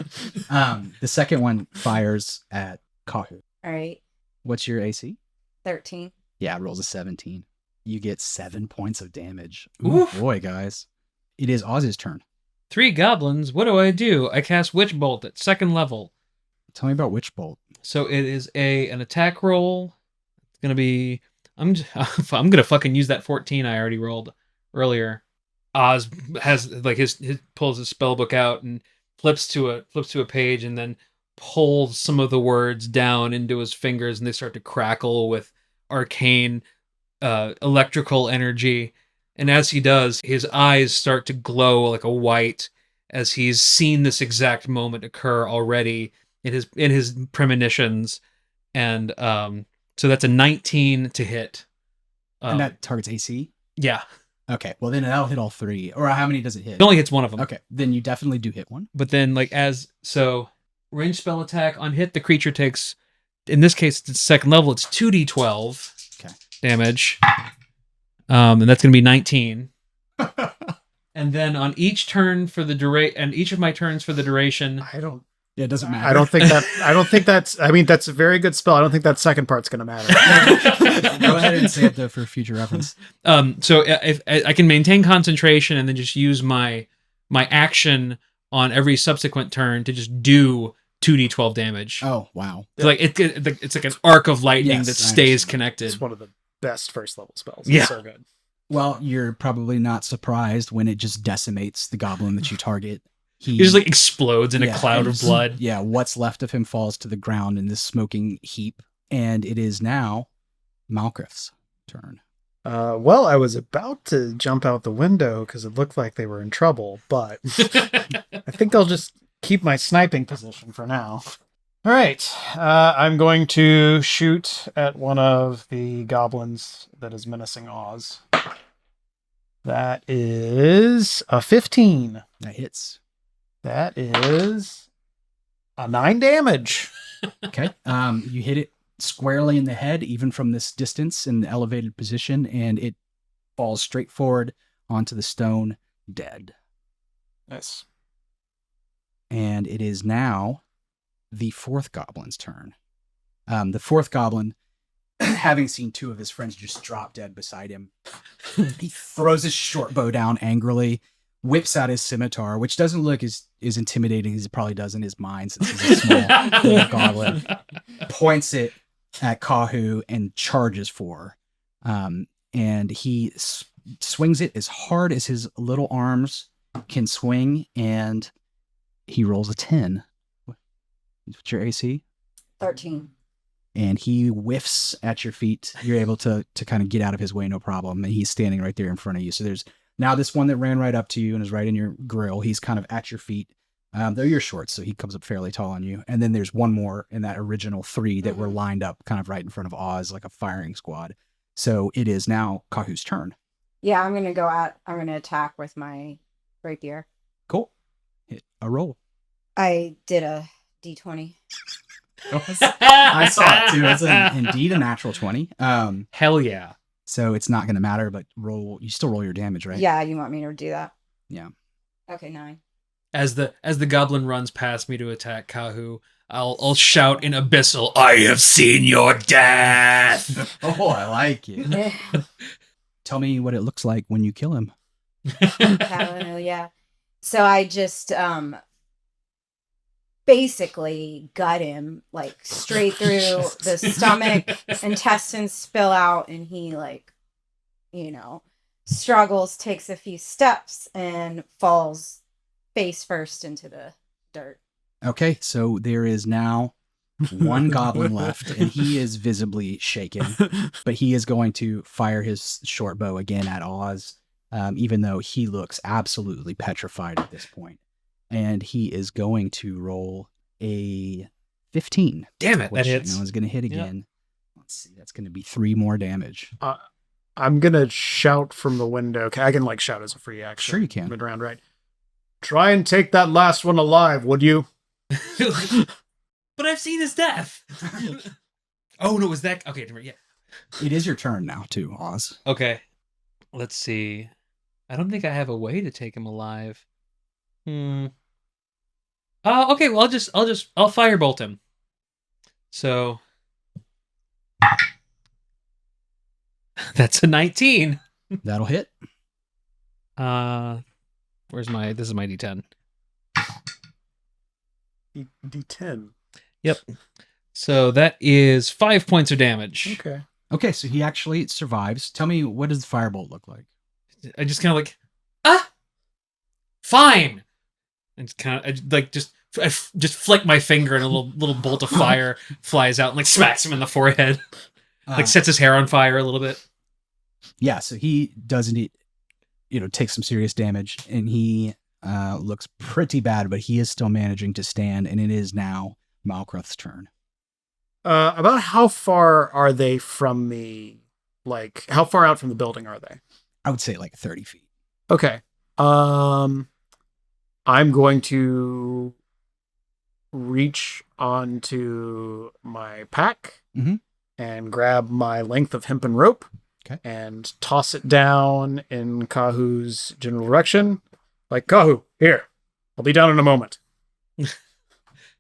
The second one fires at Kahu. All right. What's your AC? 13. Yeah, it rolls a 17. You get 7 points of damage. Oof. Ooh, boy, guys. It is Oz's turn. 3 goblins. What do? I cast Witch Bolt at 2nd level. Tell me about Witch Bolt. So it is an attack roll. It's gonna be. I'm gonna fucking use that 14 I already rolled earlier. Oz has like his pulls his spell book out and flips to a page and then pulls some of the words down into his fingers and they start to crackle with arcane electrical energy. And as he does, his eyes start to glow like a white as he's seen this exact moment occur already in his premonitions. And so that's a 19 to hit. And that targets AC? Yeah. Okay, well then that'll hit all 3. Or how many does it hit? It only hits one of them. Okay, then you definitely do hit one. But then range spell attack on hit, the creature takes, in this case, it's 2nd level, it's 2d12 Okay. damage. And that's going to be 19. And then on each turn for the each of my turns for the duration, Yeah, it doesn't matter. I don't think that's, I mean, that's a very good spell. I don't think that second part's going to matter. Go ahead and say it though for future reference. so if I can maintain concentration and then just use my action on every subsequent turn to just do 2d12 damage. Oh, wow. It's like it's like an arc of lightning Yes, that I stays It's connected. one of the best first level spells. Yeah. It's so good. Well, you're probably not surprised when it just decimates the goblin that you target. He just like explodes in a cloud of and blood. Yeah, what's left of him falls to the ground in this smoking heap. And it is now Malkrith's turn. Well, I was about to jump out the window because it looked like they were in trouble, but I think I'll just keep my sniping position for now. All right. I'm going to shoot at one of the goblins that is menacing Oz. That is a 15. That hits. That is a 9 damage. Okay. You hit it squarely in the head, even from this distance in the elevated position, and it falls straight forward onto the stone, dead. Nice. And it is now the fourth goblin's turn. The fourth goblin, having seen two of his friends just drop dead beside him, he throws his short bow down angrily, whips out his scimitar, which doesn't look as intimidating as it probably does in his mind since he's a small little goblin, points it at Kahu and charges for her. And he swings it as hard as his little arms can swing, and he rolls a 10. What's your AC? 13. And he whiffs at your feet. You're able to kind of get out of his way, no problem. And he's standing right there in front of you. So there's now this one that ran right up to you and is right in your grill. He's kind of at your feet. Though you're short, so he comes up fairly tall on you. And then there's one more in that original 3 that were lined up kind of right in front of Oz, like a firing squad. So it is now Kahu's turn. Yeah, I'm going to attack with my rapier. Cool. Hit a roll. I did a D20. I saw it too. It's indeed a natural 20. Hell yeah. So it's not going to matter, but you still roll your damage, right? Yeah, you want me to do that? Yeah. Okay, 9. As the goblin runs past me to attack Kahu, I'll shout in abyssal, "I have seen your death!" Oh, I like it. Tell me what it looks like when you kill him. Yeah. So I just basically gut him like straight through the stomach, intestines spill out, and he struggles, takes a few steps, and falls face first into the dirt. Okay, so there is now one goblin left, and he is visibly shaken, but he is going to fire his short bow again at Oz, even though he looks absolutely petrified at this point. And he is going to roll a 15. Damn it, which that hits. I know is going to hit again. Let's see, that's going to be 3 more damage. I'm going to shout from the window. Okay, I can shout as a free action. Sure you can. Mid-round, right? Try and take that last one alive, would you? But I've seen his death. Oh, no, was that... Okay, yeah. It is your turn now, too, Oz. Okay. Let's see. I don't think I have a way to take him alive. Okay, well, I'll firebolt him. So... That's a 19. That'll hit. This is my D10. D10. Yep. So that is 5 points of damage. Okay. Okay, so he actually survives. Tell me, what does the firebolt look like? I just kind of fine. And I just flick my finger and a little bolt of fire flies out and smacks him in the forehead. Sets his hair on fire a little bit. Yeah, so he doesn't, take some serious damage, and he looks pretty bad, but he is still managing to stand, and it is now Malkruth's turn. About how far are they from me? How far out from the building are they? I would say 30 feet. Okay. I'm going to reach onto my pack and grab my length of hempen rope and toss it down in Kahu's general direction. Kahu, here. I'll be down in a moment.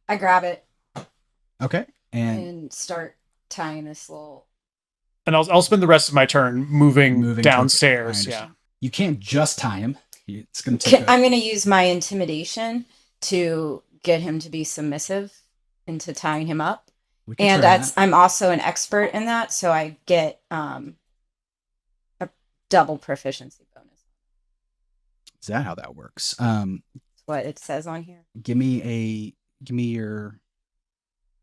I grab it Okay. and start tying this little... And I'll spend the rest of my turn moving downstairs. Yeah. You can't just tie him. It's going to take I'm going to use my intimidation to get him to be submissive into tying him up. And I'm also an expert in that, so I get a double proficiency bonus. Is that how that works? That's what it says on here. Give me your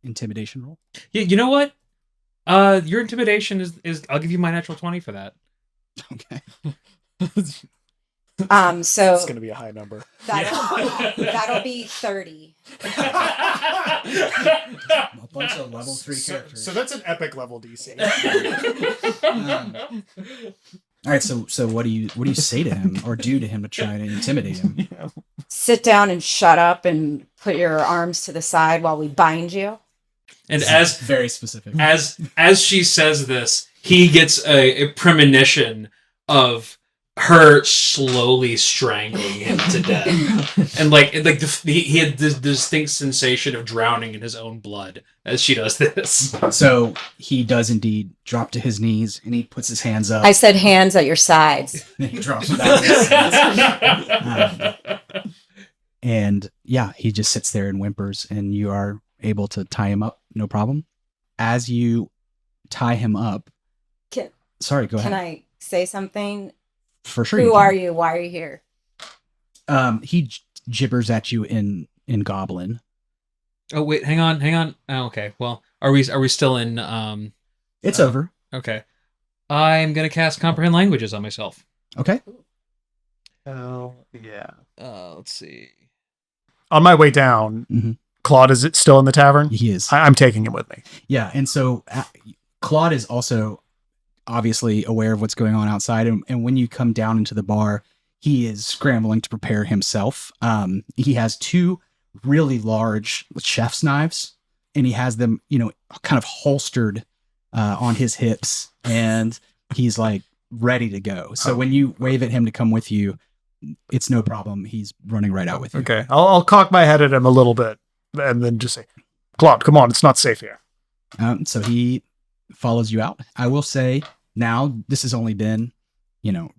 intimidation roll. Yeah, you know what? Your intimidation is I'll give you my natural 20 for that. Okay. So It's going to be a high number. that'll be 30. A bunch of level 3 characters. So that's an epic level DC. All right, so what do you say to him or do to him to try to intimidate him? Sit down and shut up and put your arms to the side while we bind you. And as Very specific. as she says this, he gets a premonition of her slowly strangling him to death, and he had this distinct sensation of drowning in his own blood as she does this. So he does indeed drop to his knees and he puts his hands up. I said hands at your sides. And he drops back to his hands. And yeah, he just sits there and whimpers, and you are able to tie him up, no problem. As you tie him up, sorry, go ahead. Can I say something? For sure. Who are you? Why are you here? He gibbers at you in Goblin. Oh wait, hang on. Oh, okay. Well, are we still in? It's over. Okay. I'm gonna cast comprehend languages on myself. Okay. Oh, yeah. Let's see. On my way down, Mhm. Claude, is it still in the tavern? He is. I'm taking him with me. Yeah, and so Claude is also obviously aware of what's going on outside, and when you come down into the bar, he is scrambling to prepare himself. He has 2 really large chef's knives, and he has them, kind of holstered on his hips, and he's like ready to go. So when you wave at him to come with you, it's no problem. He's running right out with you. Okay, I'll cock my head at him a little bit, and then just say, Claude, come on, it's not safe here. So he follows you out. I will say now this has only been,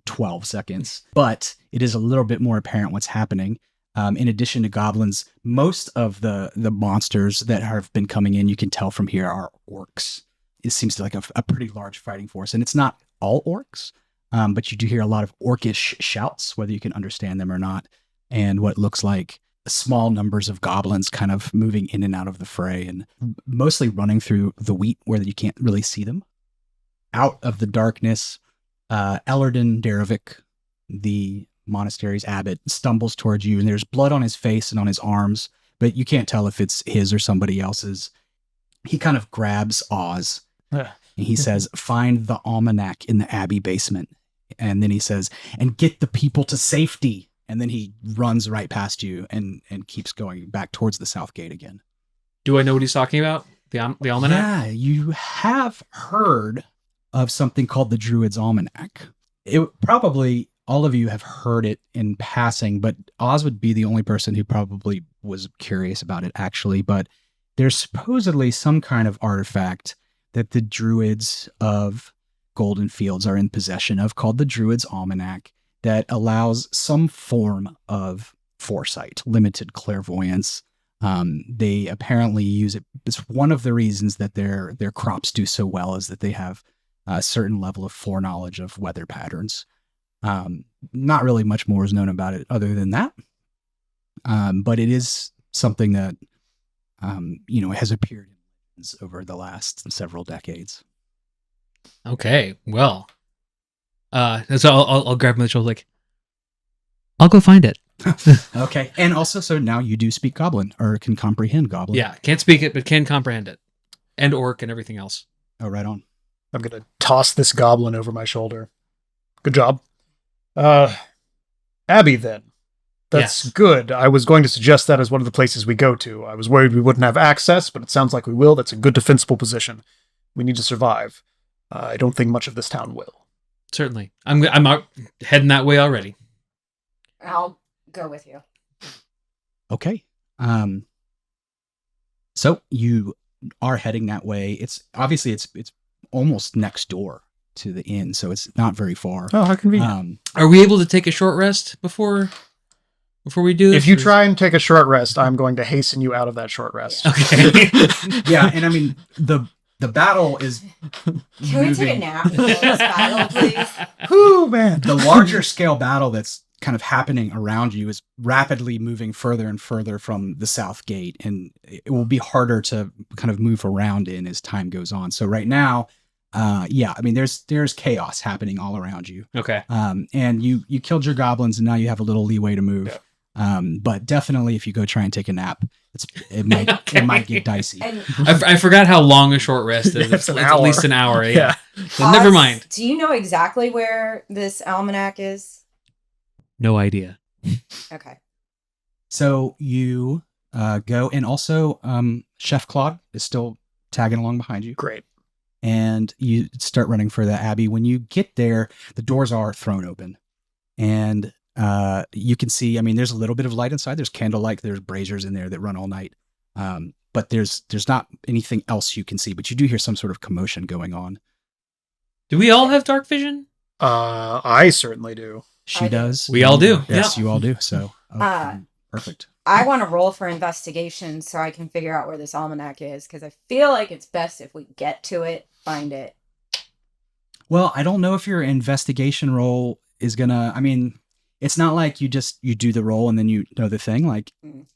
12 seconds, but it is a little bit more apparent what's happening. In addition to goblins, most of the monsters that have been coming in, you can tell from here, are orcs. It seems like a pretty large fighting force, and it's not all orcs, but you do hear a lot of orcish shouts, whether you can understand them or not, and what looks like small numbers of goblins kind of moving in and out of the fray, and mostly running through the wheat where you can't really see them. Out of the darkness, Ellerden Darovic, the monastery's abbot, stumbles towards you, and there's blood on his face and on his arms, but you can't tell if it's his or somebody else's. He kind of grabs Oz, and he says, "Find the almanac in the abbey basement." And then he says, "And get the people to safety." And then he runs right past you and keeps going back towards the south gate again. Do I know what he's talking about? The almanac? Yeah, you have heard of something called the Druid's Almanac. It probably, all of you have heard it in passing, but Oz would be the only person who probably was curious about it, actually. But there's supposedly some kind of artifact that the Druids of Goldenfields are in possession of called the Druid's Almanac, that allows some form of foresight, limited clairvoyance. They apparently use it. It's one of the reasons that their crops do so well, is that they have a certain level of foreknowledge of weather patterns. Not really much more is known about it other than that. But it is something that, has appeared over the last several decades. Okay, well. So I'll grab my shoulder, like, I'll go find it. Okay. And also, so now you do speak Goblin, or can comprehend Goblin. Yeah, can't speak it, but can comprehend it. And Orc and everything else. Oh, right on. I'm going to toss this goblin over my shoulder. Good job. Abbey, then. That's Yes. good. I was going to suggest that as one of the places we go to. I was worried we wouldn't have access, but it sounds like we will. That's a good defensible position. We need to survive. I don't think much of this town will. Certainly. I'm out heading that way already. I'll go with you. Okay. So you are heading that way. It's obviously it's almost next door to the inn, so it's not very far. Oh, how convenient. Are we able to take a short rest before we do this? If you try and take a short rest, I'm going to hasten you out of that short rest. Okay. Yeah, and I mean the battle is Can we take a nap before this battle, please? Whew, man. the larger scale battle that's kind of happening around you is rapidly moving further and further from the south gate, and it will be harder to kind of move around in as time goes on. So right now, Yeah, I mean, there's chaos happening all around you. Okay. And you killed your goblins, and now you have a little leeway to move. Yeah. But definitely, if you go try and take a nap, it might get dicey. And I forgot how long a short rest is. It's an It's hour. at least an hour. Yeah. Yeah. So never Oz, mind. Do you know exactly where this almanac is? No idea. Okay. So you go, and also Chef Claude is still tagging along behind you. Great. And you start running for the Abbey. When you get there, the doors are thrown open, and you can see. I mean, there's a little bit of light inside. There's candlelight. There's braziers in there that run all night. But there's not anything else you can see. But you do hear some sort of commotion going on. Do we all have dark vision? I certainly do. She I do. does. We all do. Yes, Yeah. you all do. So Uh, perfect. I want to roll for investigation so I can figure out where this almanac is because I feel like it's best if we get to it, find it. Well, I don't know if your investigation roll is gonna. I mean, it's not like you do the roll and then you know the thing. Like, Mm.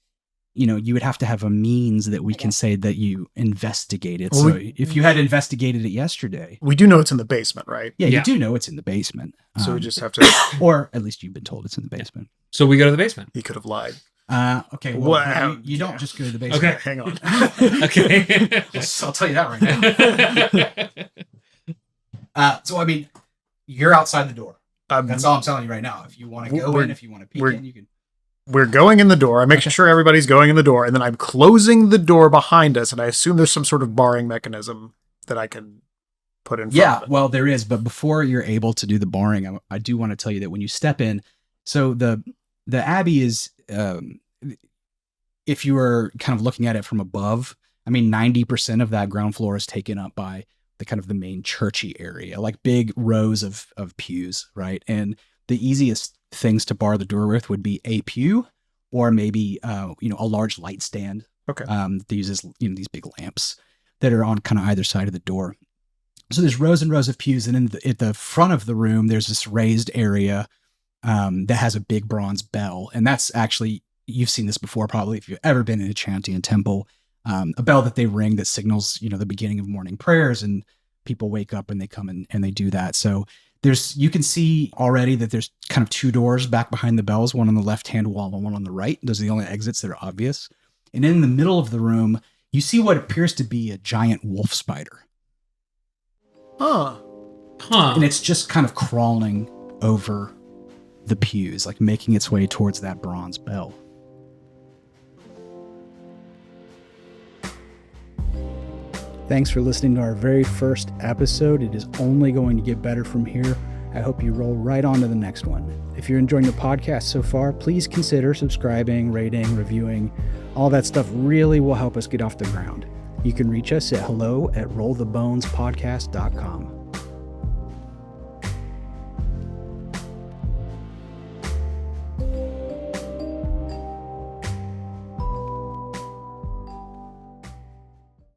you would have to have a means that we I can guess. say that you investigated. Well, So if you had investigated it yesterday, We do know it's in the basement, right? yeah, Yeah. you do know it's in the basement. So we just have to. or at least you've been told it's in the basement. So we go to the basement. He could have lied. Okay. Well, Wow. you don't Yeah. just go to the basement. Okay. Hang on. Okay. I'll tell you that right now. So I mean, you're outside the door. That's all I'm telling you right now. If you want to go We're- in, if you want to peek we're- in, you can. We're going in the door. I'm making sure everybody's going in the door, and then I'm closing the door behind us. And I assume there's some sort of barring mechanism that I can put in front Yeah, of it. well, there is. But before you're able to do the barring, I do want to tell you that when you step in, so the Abbey is, if you were kind of looking at it from above, I mean, 90% of that ground floor is taken up by the kind of the main churchy area, like big rows of pews, right? And the easiest things to bar the door with would be a pew, or maybe a large light stand. Okay. That uses these big lamps that are on kind of either side of the door. So there's rows and rows of pews, and at the front of the room, there's this raised area that has a big bronze bell, and that's actually, you've seen this before probably if you've ever been in a Chantian temple, a bell that they ring that signals the beginning of morning prayers, and people wake up and they come in and they do that. So you can see already that there's kind of two doors back behind the bells, one on the left-hand wall and one on the right. Those are the only exits that are obvious. And in the middle of the room, you see what appears to be a giant wolf spider. Huh. Huh. And it's just kind of crawling over the pews, like making its way towards that bronze bell. Thanks for listening to our very first episode. It is only going to get better from here. I hope you roll right on to the next one. If you're enjoying the podcast so far, please consider subscribing, rating, reviewing. All that stuff really will help us get off the ground. You can reach us at hello@rollthebonespodcast.com.